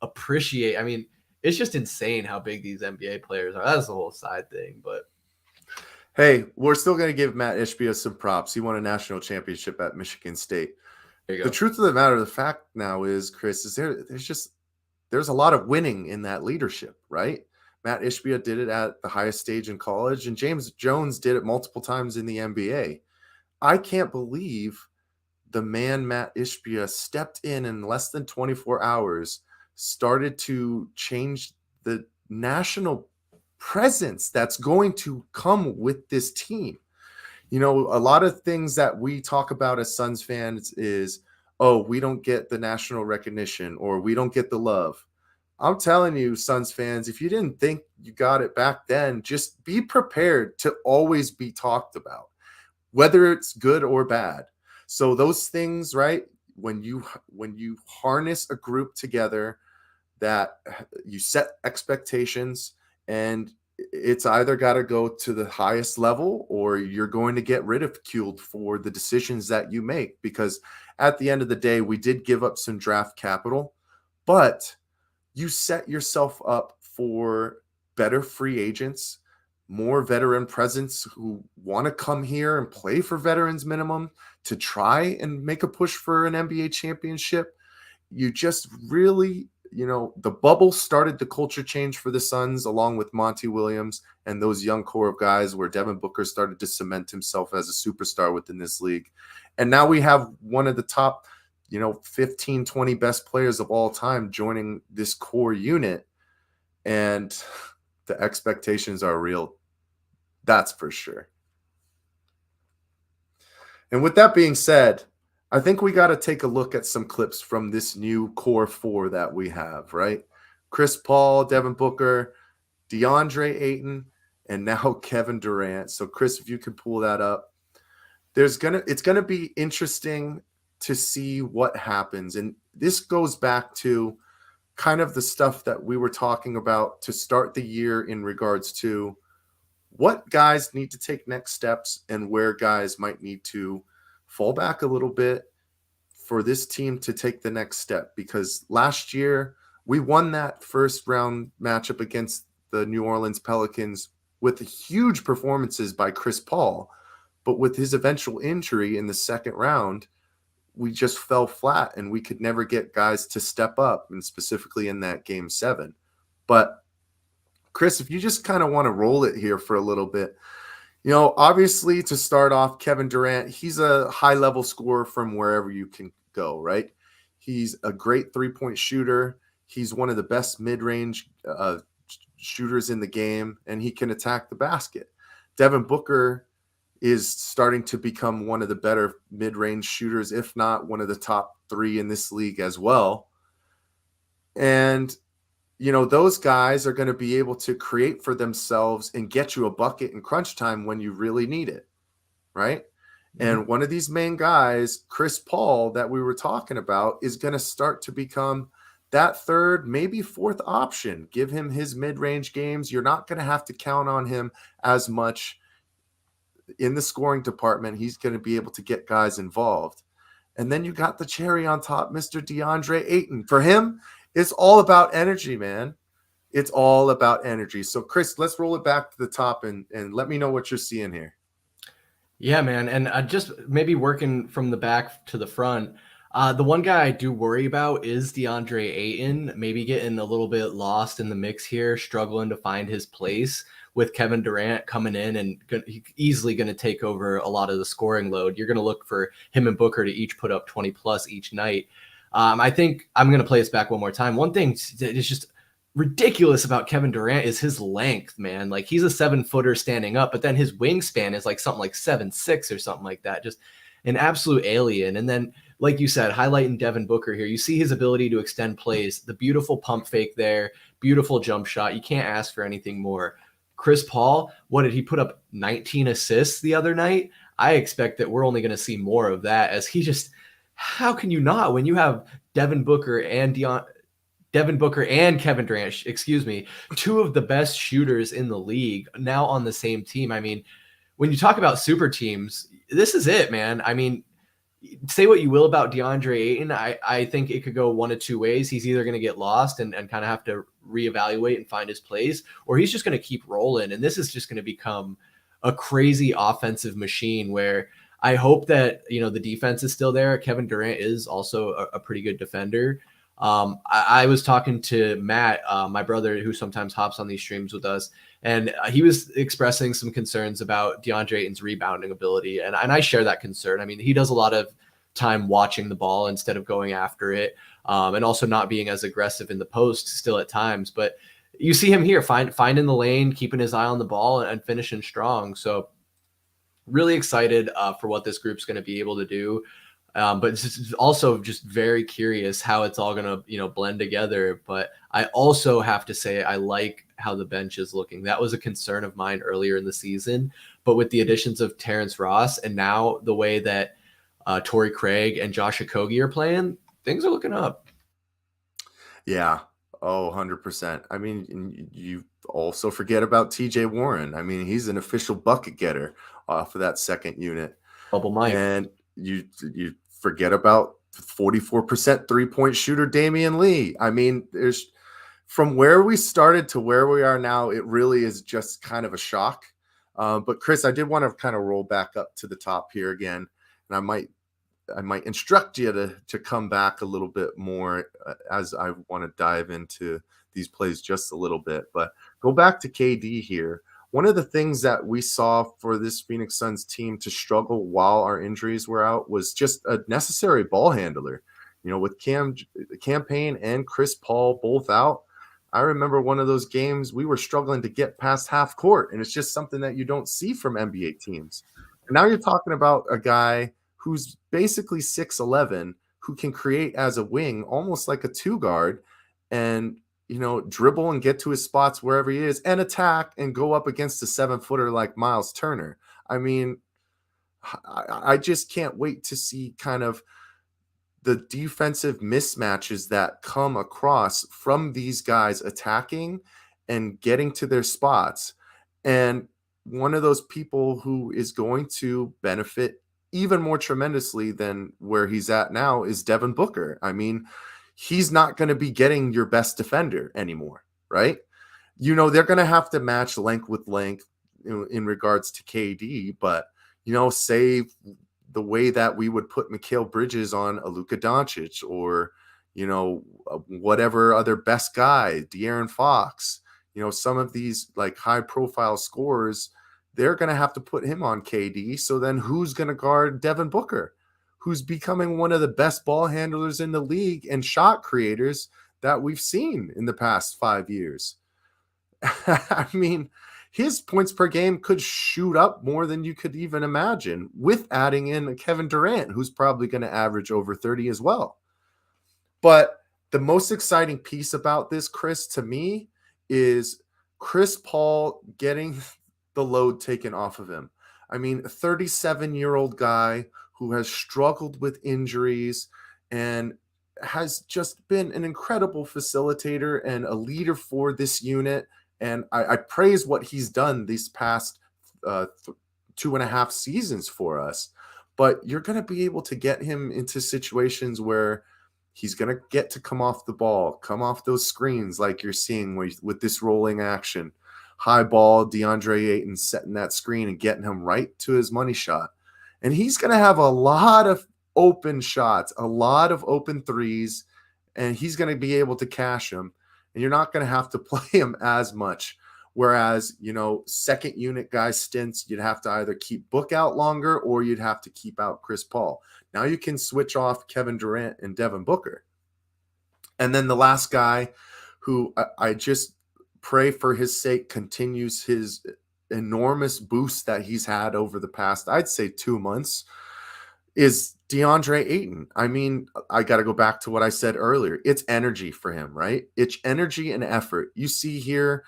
appreciate. I mean, it's just insane how big these NBA players are. That's the whole side thing. But Hey, we're still going to give Matt Ishbia some props. He won a national championship at Michigan State. there you The go. truth of the matter, the fact now is, Chris, is there's a lot of winning in that leadership, right? Matt Ishbia did it at the highest stage in college, and James Jones did it multiple times in the NBA. I can't believe the man Matt Ishbia stepped in less than 24 hours, started to change the national presence that's going to come with this team. You know, a lot of things that we talk about as Suns fans is, oh, we don't get the national recognition or we don't get the love. I'm telling you, Suns fans, if you didn't think you got it back then, just be prepared to always be talked about, whether it's good or bad. So those things, right? When you harness a group together, that you set expectations, and it's either got to go to the highest level or you're going to get ridiculed for the decisions that you make, because at the end of the day, we did give up some draft capital, but you set yourself up for better free agents, more veteran presence who want to come here and play for veterans minimum to try and make a push for an NBA championship. You just really, the bubble started the culture change for the Suns, along with Monty Williams and those young core of guys, where Devin Booker started to cement himself as a superstar within this league. And now we have one of the top, 15, 20 best players of all time joining this core unit. And the expectations are real. That's for sure. And with that being said, I think we got to take a look at some clips from this new core four that we have, right? Chris Paul, Devin Booker, DeAndre Ayton, and now Kevin Durant. So Chris, if you could pull that up, it's gonna be interesting to see what happens. And this goes back to kind of the stuff that we were talking about to start the year in regards to what guys need to take next steps and where guys might need to fall back a little bit for this team to take the next step. Because last year we won that first round matchup against the New Orleans Pelicans with huge performances by Chris Paul, but with his eventual injury in the second round, we just fell flat and we could never get guys to step up, and specifically in that game 7. But Chris, if you just kind of want to roll it here for a little bit, obviously to start off, Kevin Durant, he's a high-level scorer from wherever you can go, right? He's a great three-point shooter. He's one of the best mid-range shooters in the game, and he can attack the basket. Devin Booker is starting to become one of the better mid-range shooters, if not one of the top 3 in this league as well. And those guys are going to be able to create for themselves and get you a bucket in crunch time when you really need it, right? Mm-hmm. And one of these main guys, Chris Paul, that we were talking about, is going to start to become that third, maybe fourth option. Give him his mid-range games. You're not going to have to count on him as much in the scoring department. He's going to be able to get guys involved. And then you got the cherry on top, Mr. DeAndre Ayton. For him, it's all about energy, man. It's all about energy. So, Chris, let's roll it back to the top and let me know what you're seeing here. Yeah, man. And just maybe working from the back to the front, the one guy I do worry about is DeAndre Ayton, maybe getting a little bit lost in the mix here, struggling to find his place with Kevin Durant coming in and easily going to take over a lot of the scoring load. You're going to look for him and Booker to each put up 20 plus each night. I think I'm going to play this back one more time. One thing that is just ridiculous about Kevin Durant is his length, man. Like, he's a 7-footer standing up, but then his wingspan is like something like 7'6" or something like that. Just an absolute alien. And then, like you said, highlighting Devin Booker here, you see his ability to extend plays, the beautiful pump fake there, beautiful jump shot. You can't ask for anything more. Chris Paul, what did he put up? 19 assists the other night? I expect that we're only going to see more of that, as he just, how can you not, when you have Devin Booker and Devin Booker and Kevin Durant, excuse me, two of the best shooters in the league now on the same team. I mean, when you talk about super teams, this is it, man. I mean, say what you will about DeAndre Ayton. I think it could go one of two ways. He's either going to get lost and kind of have to reevaluate and find his place, or he's just going to keep rolling. And this is just going to become a crazy offensive machine where I hope that, the defense is still there. Kevin Durant is also a pretty good defender. I was talking to Matt, my brother, who sometimes hops on these streams with us, and he was expressing some concerns about DeAndre Ayton's rebounding ability. And I share that concern. I mean, he does a lot of time watching the ball instead of going after it, and also not being as aggressive in the post still at times. But you see him here finding the lane, keeping his eye on the ball, and finishing strong. So really excited for what this group's going to be able to do. But it's also just very curious how it's all going to, blend together. But I also have to say, I like how the bench is looking. That was a concern of mine earlier in the season, but with the additions of Terrence Ross and now the way that Torrey Craig and Josh Okogie are playing, things are looking up. Yeah. Oh, 100%. I mean, you also forget about TJ Warren. I mean, he's an official bucket getter off of that second unit. Bubble Mike. And you forget about 44% three-point shooter Damian Lee. I mean, there's from where we started to where we are now, it really is just kind of a shock. But Chris, I did want to kind of roll back up to the top here again, and I might instruct you to come back a little bit more as I want to dive into these plays just a little bit. But go back to KD here. One of the things that we saw for this Phoenix Suns team to struggle while our injuries were out was just a necessary ball handler. With Cam Payne and Chris Paul both out, I remember one of those games we were struggling to get past half court, and it's just something that you don't see from NBA teams. And now you're talking about a guy who's basically 6'11", who can create as a wing, almost like a two guard, and dribble and get to his spots wherever he is and attack and go up against a 7-footer like Miles Turner. I mean, I just can't wait to see kind of the defensive mismatches that come across from these guys attacking and getting to their spots. And one of those people who is going to benefit even more tremendously than where he's at now is Devin Booker. I mean, he's not going to be getting your best defender anymore, right? They're going to have to match length with length in regards to KD, but, say the way that we would put Mikal Bridges on a Luka Doncic or, whatever other best guy, De'Aaron Fox, some of these like high profile scorers, they're going to have to put him on KD. So then who's going to guard Devin Booker, who's becoming one of the best ball handlers in the league and shot creators that we've seen in the past 5 years? I mean, his points per game could shoot up more than you could even imagine with adding in Kevin Durant, who's probably going to average over 30 as well. But the most exciting piece about this, Chris, to me, is Chris Paul getting the load taken off of him. I mean, a 37-year-old guy who has struggled with injuries and has just been an incredible facilitator and a leader for this unit. And I praise what he's done these past 2.5 seasons for us. But you're going to be able to get him into situations where he's going to get to come off the ball, come off those screens like you're seeing with this rolling action. High ball, DeAndre Ayton setting that screen and getting him right to his money shot. And he's going to have a lot of open shots, a lot of open threes, and he's going to be able to cash them. And you're not going to have to play him as much. Whereas, second unit guy stints, you'd have to either keep Book out longer or you'd have to keep out Chris Paul. Now you can switch off Kevin Durant and Devin Booker. And then the last guy who I just pray for his sake continues his enormous boost that he's had over the past, I'd say 2 months, is DeAndre Ayton. I mean, I got to go back to what I said earlier. It's energy for him, right? It's energy and effort. You see here,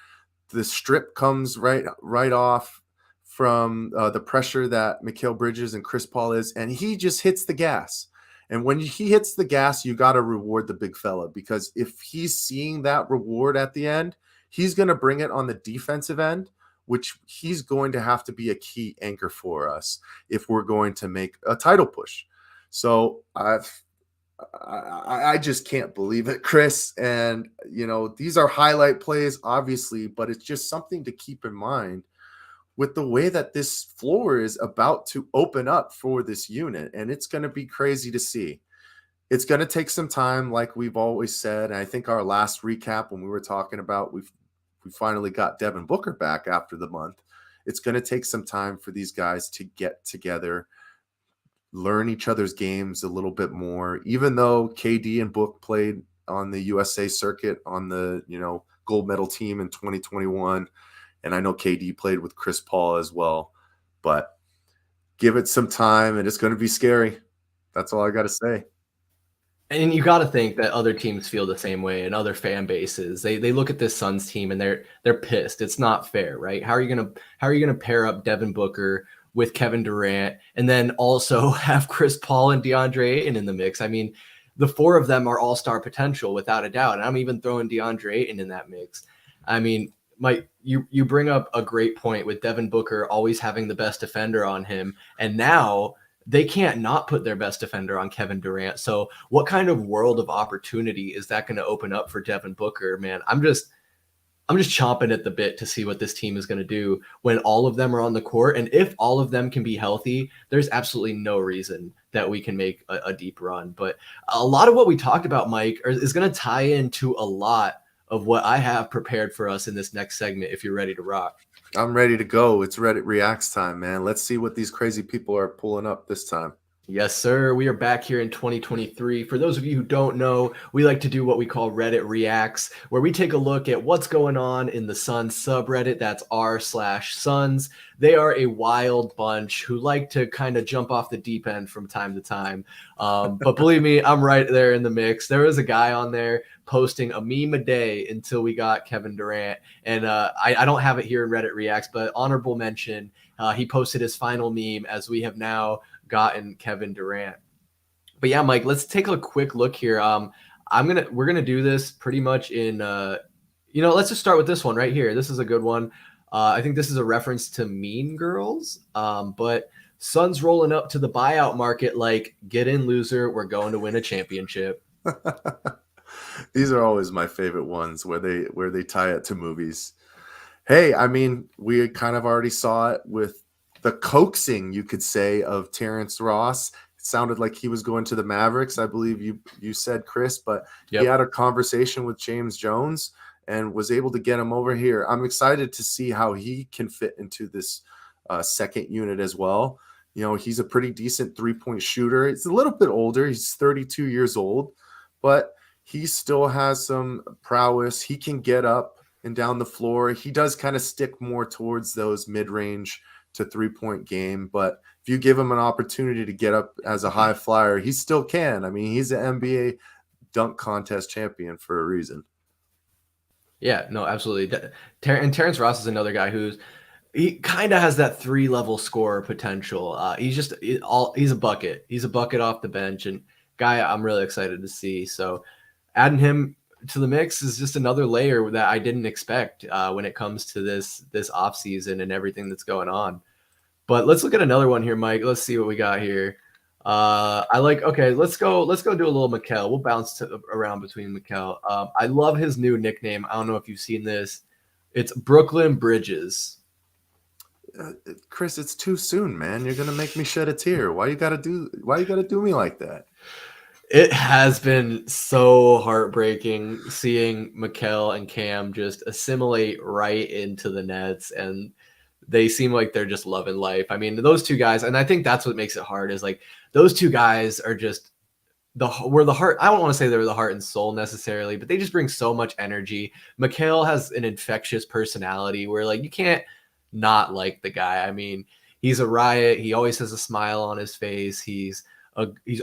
the strip comes right off from the pressure that Mikal Bridges and Chris Paul is, and he just hits the gas. And when he hits the gas, you got to reward the big fella, because if he's seeing that reward at the end, he's going to bring it on the defensive end, which he's going to have to be a key anchor for us if we're going to make a title push. So I just can't believe it, Chris. And, these are highlight plays, obviously, but it's just something to keep in mind with the way that this floor is about to open up for this unit. And it's going to be crazy to see. It's going to take some time, like we've always said. And I think our last recap, when we were talking about we finally got Devin Booker back after the month. It's going to take some time for these guys to get together, learn each other's games a little bit more. Even though KD and Book played on the USA circuit on the gold medal team in 2021, and I know KD played with Chris Paul as well, but give it some time and it's going to be scary. That's all I got to say. And you got to think that other teams feel the same way, and other fan bases. They look at this Suns team and they're pissed. It's not fair, right? How are you gonna pair up Devin Booker with Kevin Durant and then also have Chris Paul and DeAndre Ayton in the mix? I mean, the four of them are all-star potential without a doubt, and I'm even throwing DeAndre Ayton in that mix. I mean, Mike, you bring up a great point with Devin Booker always having the best defender on him, and now they can't not put their best defender on Kevin Durant. So what kind of world of opportunity is that going to open up for Devin Booker, man? I'm just chomping at the bit to see what this team is going to do when all of them are on the court. And if all of them can be healthy, there's absolutely no reason that we can make a deep run. But a lot of what we talked about, Mike, is going to tie into a lot of what I have prepared for us in this next segment, if you're ready to rock. I'm ready to go. It's Reddit Reacts time, man. Let's see what these crazy people are pulling up this time. Yes, sir. We are back here in 2023. For those of you who don't know, we like to do what we call Reddit Reacts, where we take a look at what's going on in the Suns subreddit. That's r/Suns. They are a wild bunch who like to kind of jump off the deep end from time to time. But believe me, I'm right there in the mix. There was a guy on there posting a meme a day until we got Kevin Durant. And I don't have it here in Reddit Reacts, but honorable mention, he posted his final meme as we have now gotten Kevin Durant. But yeah, Mike, let's take a quick look here. We're gonna do this pretty much in let's just start with this one right here. This is a good one. I think this is a reference to Mean Girls. But Suns rolling up to the buyout market like, get in, loser, we're going to win a championship. These are always my favorite ones where they tie it to movies. Hey, I mean, we kind of already saw it with the coaxing, you could say, of Terrence Ross. It sounded like he was going to the Mavericks, I believe you said, Chris, but He had a conversation with James Jones and was able to get him over here. I'm excited to see how he can fit into this second unit as well. He's a pretty decent three-point shooter. He's a little bit older. He's 32 years old, but he still has some prowess. He can get up and down the floor. He does kind of stick more towards those mid-range to three-point game, but if you give him an opportunity to get up as a high flyer, he still can. I mean, he's an NBA dunk contest champion for a reason. Yeah, no, absolutely. And Terrence Ross is another guy he kind of has that 3-level scorer potential. He's a bucket. He's a bucket off the bench, and guy I'm really excited to see. So adding him to the mix is just another layer that I didn't expect when it comes to this offseason and everything that's going on. But let's look at another one here, Mike. Let's see what we got here. Let's go do a little Mikal. We'll bounce around between Mikal. I love his new nickname. I don't know if you've seen this. It's Brooklyn Bridges. Chris, it's too soon, man. You're gonna make me shed a tear. Why you gotta do me like that? It has been so heartbreaking seeing Mikal and Cam just assimilate right into the Nets, and they seem like they're just loving life. I mean, those two guys, and I think that's what makes it hard, is like those two guys are just the heart. I don't want to say they're the heart and soul necessarily, but they just bring so much energy. Mikal has an infectious personality where like you can't not like the guy. I mean, he's a riot. He always has a smile on his face. He's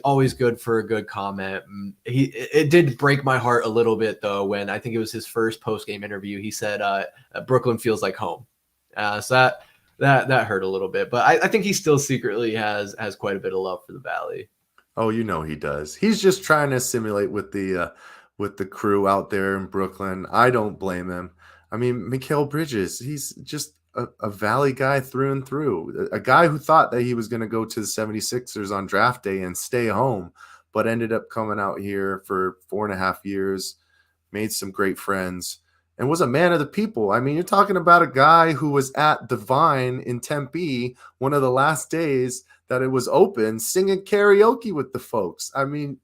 always good for a good comment. It did break my heart a little bit though when I think it was his first post-game interview. He said Brooklyn feels like home. So that hurt a little bit, but I think he still secretly has quite a bit of love for the Valley. Oh, you know he does. He's just trying to assimilate with the crew out there in Brooklyn. I don't blame him. I mean, Mikal Bridges, he's just a Valley guy through and through. A guy who thought that he was going to go to the 76ers on draft day and stay home, but ended up coming out here for 4.5 years, made some great friends, and was a man of the people. I mean, you're talking about a guy who was at the Vine in Tempe one of the last days that it was open, singing karaoke with the folks. I mean,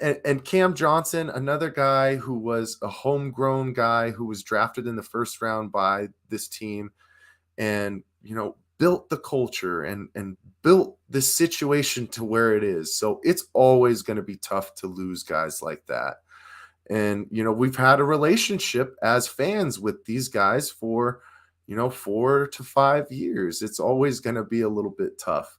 and Cam Johnson, another guy who was a homegrown guy who was drafted in the first round by this team, and built the culture and built this situation to where it is. So it's always going to be tough to lose guys like that. And we've had a relationship as fans with these guys for 4 to 5 years. It's always going to be a little bit tough.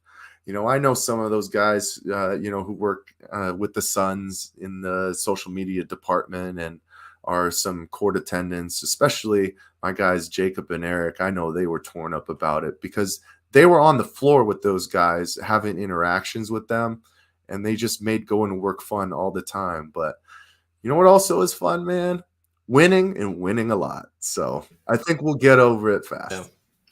I know some of those guys who work with the Suns in the social media department and are some court attendants, especially my guys Jacob and Eric. I know they were torn up about it because they were on the floor with those guys, having interactions with them, and they just made going to work fun all the time. But you know what also is fun, man? Winning, and winning a lot. So I think we'll get over it fast. Yeah.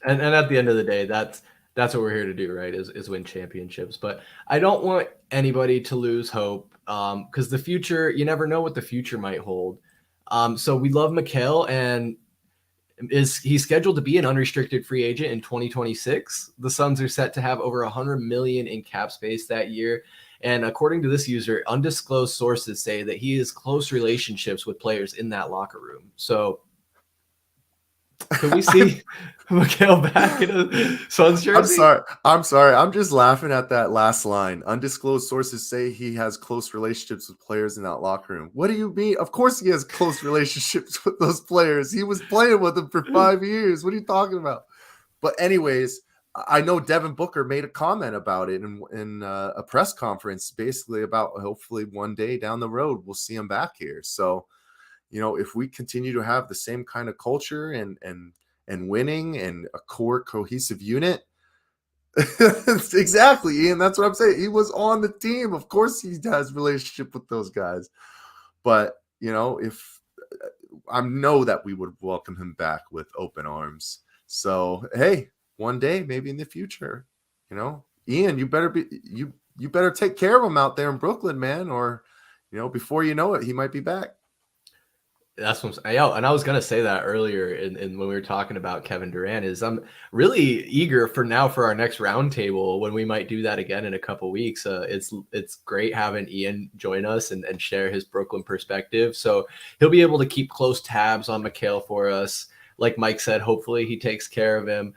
And at the end of the day, that's what we're here to do, right? Is win championships. But I don't want anybody to lose hope, because the future, you never know what the future might hold. So we love Mikal, and he's scheduled to be an unrestricted free agent in 2026. The Suns are set to have over $100 million in cap space that year. And according to this user, undisclosed sources say that he has close relationships with players in that locker room. So can we see Mikal back in a Suns jersey? I'm sorry. I'm just laughing at that last line. Undisclosed sources say he has close relationships with players in that locker room. What do you mean? Of course he has close relationships with those players. He was playing with them for 5 years. What are you talking about? But anyways, I know Devin Booker made a comment about it in a press conference, basically about hopefully one day down the road we'll see him back here. So, if we continue to have the same kind of culture and winning and a core cohesive unit, exactly, Ian. That's what I'm saying. He was on the team. Of course, he has relationship with those guys. But if I know that we would welcome him back with open arms. So hey. One day, maybe in the future, Ian, you better take care of him out there in Brooklyn, man, or before you know it, he might be back. That's what I'm saying. Yeah, and I was gonna say that earlier in when we were talking about Kevin Durant. Is I'm really eager for our next roundtable when we might do that again in a couple weeks. It's great having Ian join us and share his Brooklyn perspective. So he'll be able to keep close tabs on Mikal for us. Like Mike said, hopefully he takes care of him.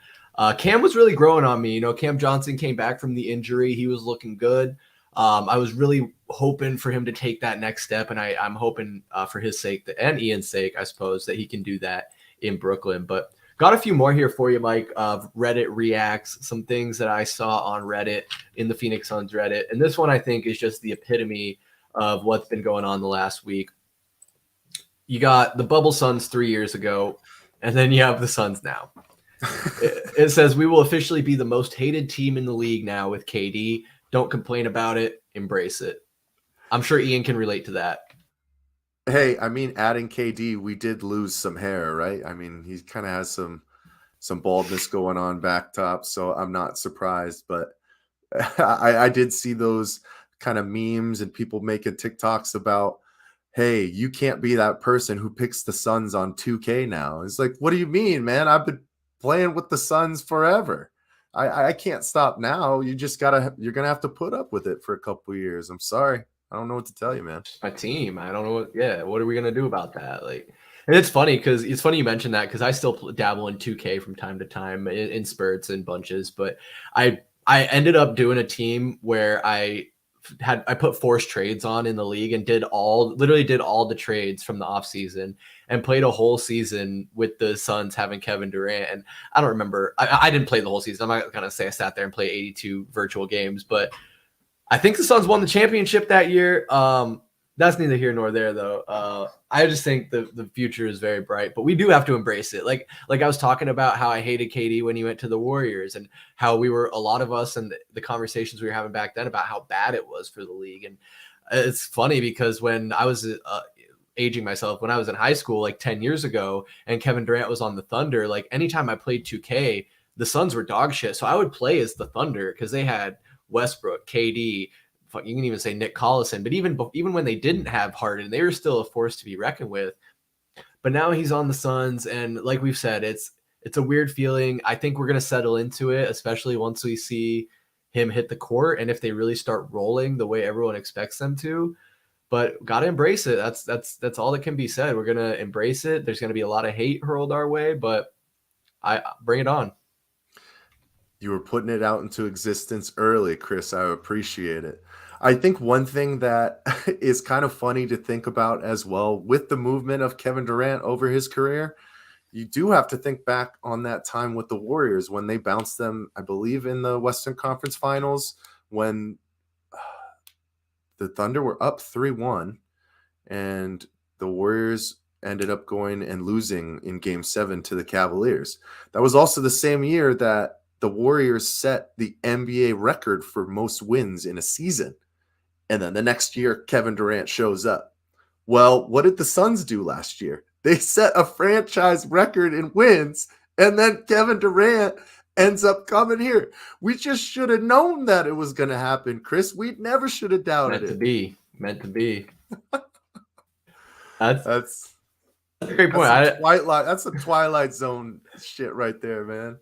Cam was really growing on me. Cam Johnson came back from the injury. He was looking good. I was really hoping for him to take that next step, and I'm hoping for his sake and Ian's sake, I suppose, that he can do that in Brooklyn. But got a few more here for you, Mike, of Reddit reacts, some things that I saw on Reddit in the Phoenix Suns Reddit. And this one I think is just the epitome of what's been going on the last week. You got the bubble Suns 3 years ago, and then you have the Suns now. It says, we will officially be the most hated team in the league now with KD. Don't complain about it. Embrace it. I'm sure Ian can relate to that. Hey, I mean, adding KD, we did lose some hair, right? I mean, he kind of has some baldness going on back top, so I'm not surprised. But I did see those kind of memes and people making TikToks about, hey, you can't be that person who picks the Suns on 2K now. It's like, what do you mean, man? I've been playing with the Suns forever. I can't stop now. You're gonna have to put up with it for a couple of years. I'm sorry. I don't know what to tell you, man. My team. I don't know what are we gonna do about that? And it's funny you mentioned that, because I still dabble in 2K from time to time in spurts and bunches, but I ended up doing a team where I put forced trades on in the league and literally did all the trades from the off season and played a whole season with the Suns having Kevin Durant. And I don't remember, I didn't play the whole season. I'm not going to say I sat there and played 82 virtual games, but I think the Suns won the championship that year. that's neither here nor there, though. I just think the future is very bright, but we do have to embrace it. Like I was talking about how I hated KD when he went to the Warriors, and how we were, a lot of us, and the conversations we were having back then about how bad it was for the league. And it's funny because when I was aging myself, when I was in high school, like 10 years ago, and Kevin Durant was on the Thunder, like anytime I played 2K, the Suns were dog shit. So I would play as the Thunder because they had Westbrook, KD, you can even say Nick Collison, but even when they didn't have Harden, they were still a force to be reckoned with. But now he's on the Suns, and like we've said, it's a weird feeling. I think we're gonna settle into it, especially once we see him hit the court, and if they really start rolling the way everyone expects them to. But gotta embrace it. That's all that can be said. We're gonna embrace it. There's gonna be a lot of hate hurled our way, but I bring it on. You were putting it out into existence early, Chris. I appreciate it. I think one thing that is kind of funny to think about as well with the movement of Kevin Durant over his career, you do have to think back on that time with the Warriors when they bounced them, I believe, in the Western Conference Finals when the Thunder were up 3-1 and the Warriors ended up going and losing in Game 7 to the Cavaliers. That was also the same year that the Warriors set the NBA record for most wins in a season. And then the next year, Kevin Durant shows up. Well, what did the Suns do last year? They set a franchise record in wins, and then Kevin Durant ends up coming here. We just should have known that it was going to happen, Chris. We never should have doubted it. Meant to be. That's a great point. That's a Twilight Zone shit right there, man.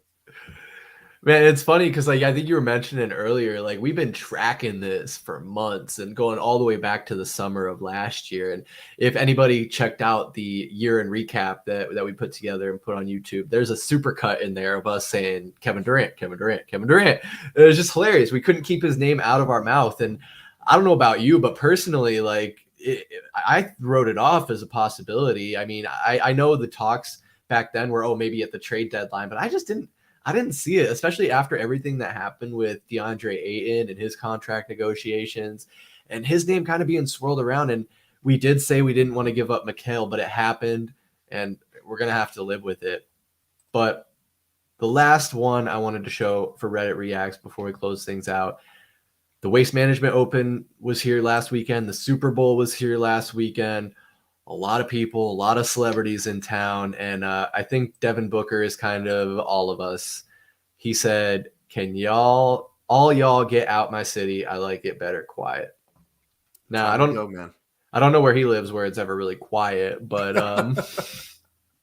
Man, it's funny because like I think you were mentioning earlier, like we've been tracking this for months and going all the way back to the summer of last year. And if anybody checked out the year in recap that we put together and put on YouTube, there's a super cut in there of us saying Kevin Durant, Kevin Durant, Kevin Durant. It was just hilarious. We couldn't keep his name out of our mouth. And I don't know about you, but personally, like I wrote it off as a possibility. I mean, I know the talks back then were, oh, maybe at the trade deadline, but I didn't see it, especially after everything that happened with DeAndre Ayton and his contract negotiations and his name kind of being swirled around. And we did say we didn't want to give up Mikal, but it happened and we're going to have to live with it. But the last one I wanted to show for Reddit Reacts before we close things out, the Waste Management Open was here last weekend. The Super Bowl was here last weekend. A lot of people, a lot of celebrities in town. And I think Devin Booker is kind of all of us. He said, can all y'all get out my city? I like it better quiet. Now, I don't know where he lives where it's ever really quiet, but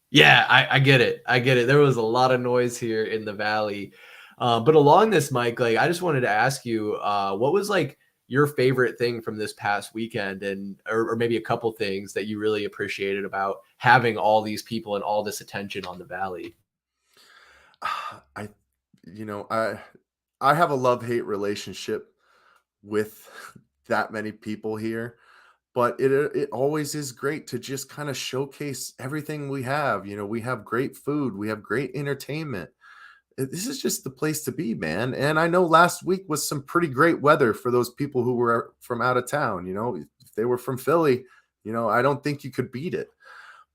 yeah, I get it. I get it. There was a lot of noise here in the Valley. But along this, Mike, like I just wanted to ask you, what was like your favorite thing from this past weekend, and or maybe a couple things that you really appreciated about having all these people and all this attention on the Valley? I have a love-hate relationship with that many people here, but it always is great to just kind of showcase everything we have. You know, we have great food, we have great entertainment. This is just the place to be, man. And I know last week was some pretty great weather for those people who were from out of town. You know, if they were from Philly, you know, I don't think you could beat it.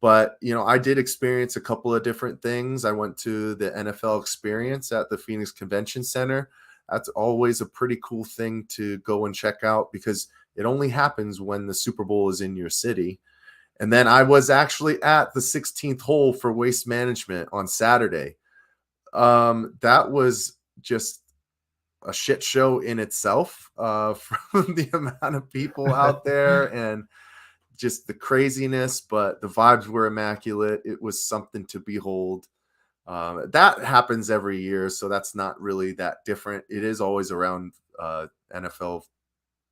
But, you know, I did experience a couple of different things. I went to the NFL experience at the Phoenix Convention Center. That's always a pretty cool thing to go and check out because it only happens when the Super Bowl is in your city. And then I was actually at the 16th hole for Waste Management on Saturday. That was just a shit show in itself from the amount of people out there and just the craziness, but the vibes were immaculate. It was something to behold. That happens every year, so that's not really that different. It is always around NFL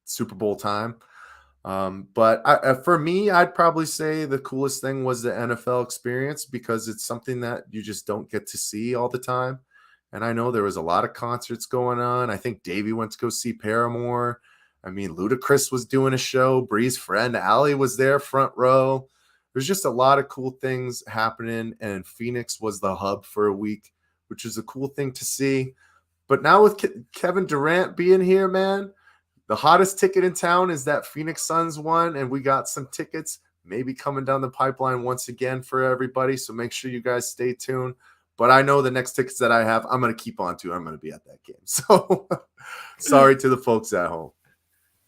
Super Bowl time. But for me, I'd probably say the coolest thing was the NFL experience because it's something that you just don't get to see all the time. And I know there was a lot of concerts going on. I think Davey went to go see Paramore. I mean, Ludacris was doing a show. Bree's friend Allie was there front row. There's just a lot of cool things happening. And Phoenix was the hub for a week, which is a cool thing to see. But now with Kevin Durant being here, man, The hottest ticket in town is that Phoenix Suns one, and we got some tickets maybe coming down the pipeline once again for everybody. So make sure you guys stay tuned. But I know the next tickets that I have, I'm going to keep on to. I'm going to be at that game. So sorry to the folks at home.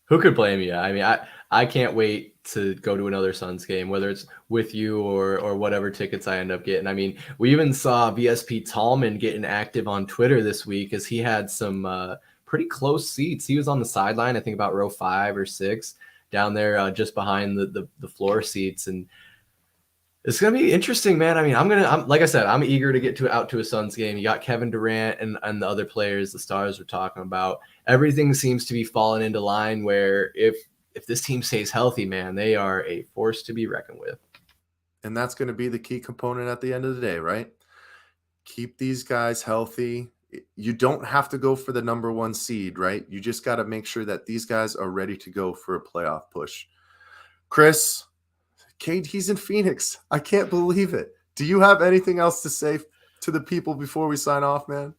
Who could blame you? I mean, I can't wait to go to another Suns game, whether it's with you or whatever tickets I end up getting. I mean, we even saw VSP Tallman getting active on Twitter this week as he had some pretty close seats. He was on the sideline, I think about row 5 or 6, down there just behind the floor seats. And it's gonna be interesting, man. I mean, I'm like I said, I'm eager to get out to a Suns game. You got Kevin Durant and the other players, the stars we're talking about. Everything seems to be falling into line where if this team stays healthy, man, they are a force to be reckoned with. And that's going to be the key component at the end of the day, right? Keep these guys healthy. You don't have to go for the number 1 seed, right? You just got to make sure that these guys are ready to go for a playoff push. Chris, Cade, he's in Phoenix. I can't believe it. Do you have anything else to say to the people before we sign off, man?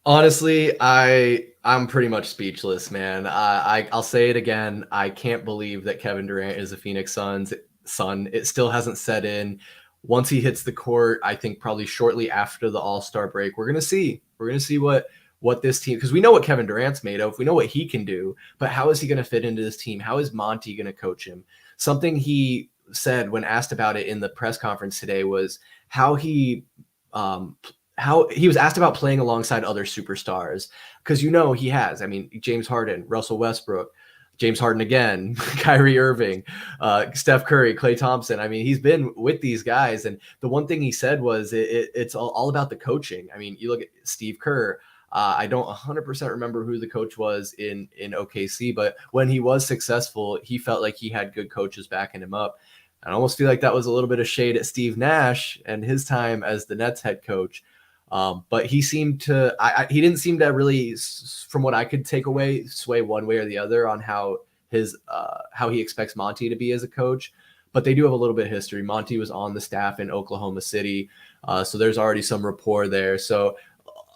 Honestly, I'm pretty much speechless, man. I'll say it again. I can't believe that Kevin Durant is a Phoenix Suns son. It still hasn't set in. Once he hits the court, I think probably shortly after the All-Star break, we're gonna see what this team, because we know what Kevin Durant's made of. We know what he can do, but how is he going to fit into this team? How is Monty going to coach him? Something he said when asked about it in the press conference today was how he was asked about playing alongside other superstars, because he has. I mean, James Harden, Russell Westbrook, James Harden again, Kyrie Irving, Steph Curry, Klay Thompson. I mean, he's been with these guys, and the one thing he said was it's all about the coaching. I mean, you look at Steve Kerr. I don't 100% remember who the coach was in OKC, but when he was successful, he felt like he had good coaches backing him up. I almost feel like that was a little bit of shade at Steve Nash and his time as the Nets head coach. But he seemed to, he didn't seem to really, from what I could take away, sway one way or the other on how he expects Monty to be as a coach. But they do have a little bit of history. Monty was on the staff in Oklahoma City, so there's already some rapport there. So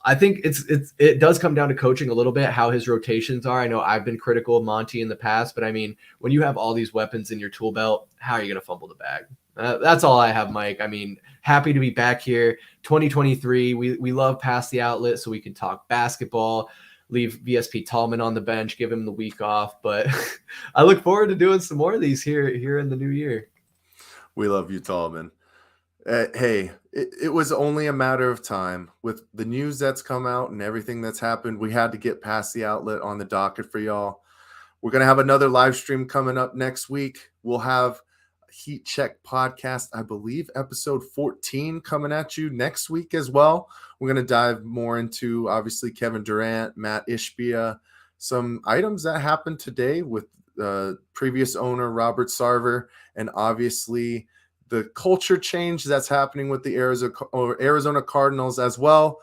I think it does come down to coaching a little bit, how his rotations are. I know I've been critical of Monty in the past, but I mean, when you have all these weapons in your tool belt, how are you going to fumble the bag? That's all I have, Mike. I mean, happy to be back here. 2023, we love Pass the Outlet so we can talk basketball, leave VSP Tallman on the bench, give him the week off. But I look forward to doing some more of these here in the new year. We love you, Tallman. Hey, it was only a matter of time. With the news that's come out and everything that's happened, we had to get Past the Outlet on the docket for y'all. We're going to have another live stream coming up next week. We'll have Heat Check Podcast, I believe, episode 14 coming at you next week as well. We're going to dive more into, obviously, Kevin Durant, Matt Ishbia, some items that happened today with previous owner Robert Sarver, and obviously the culture change that's happening with the Arizona Cardinals as well.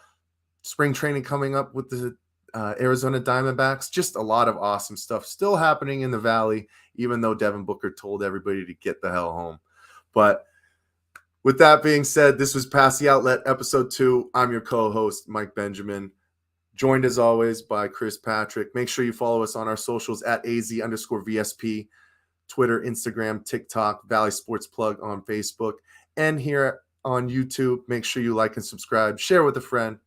Spring training coming up with the Arizona Diamondbacks. Just a lot of awesome stuff still happening in the Valley, even though Devin Booker told everybody to get the hell home. But with that being said, this was Pass the Outlet, episode 2. I'm your co-host, Mike Benjamin, joined as always by Chris Patrick. Make sure you follow us on our socials at AZ_VSP, Twitter, Instagram, TikTok, Valley Sports Plug on Facebook, and here on YouTube. Make sure you like and subscribe, share with a friend.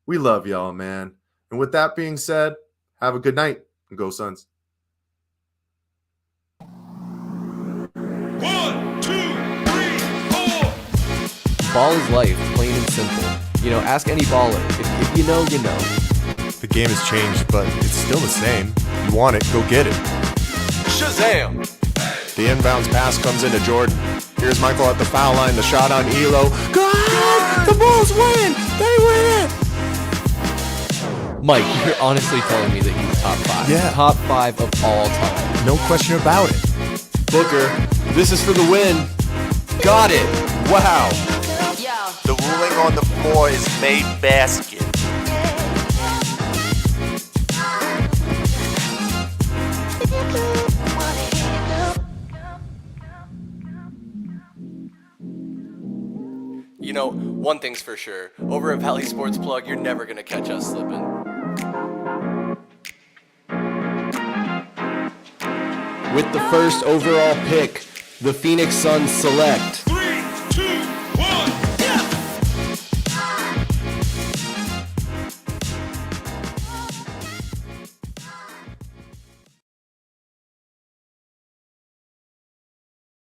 We love y'all, man. And with that being said, have a good night and go Suns. 1, 2, 3, 4. Ball is life, plain and simple. Ask any baller. If you know, you know. The game has changed, but it's still the same. You want it, go get it. Shazam! The inbounds pass comes into Jordan. Here's Michael at the foul line. The shot on Elo. Good! The Bulls win! They win it! Mike, you're honestly telling me that he's top 5. Yeah. Top 5 of all time. No question about it. Booker, this is for the win. Got it. Wow. The ruling on the floor is made basket. One thing's for sure. Over at Valley Sports Plug, you're never going to catch us slipping. With the first overall pick, the Phoenix Suns select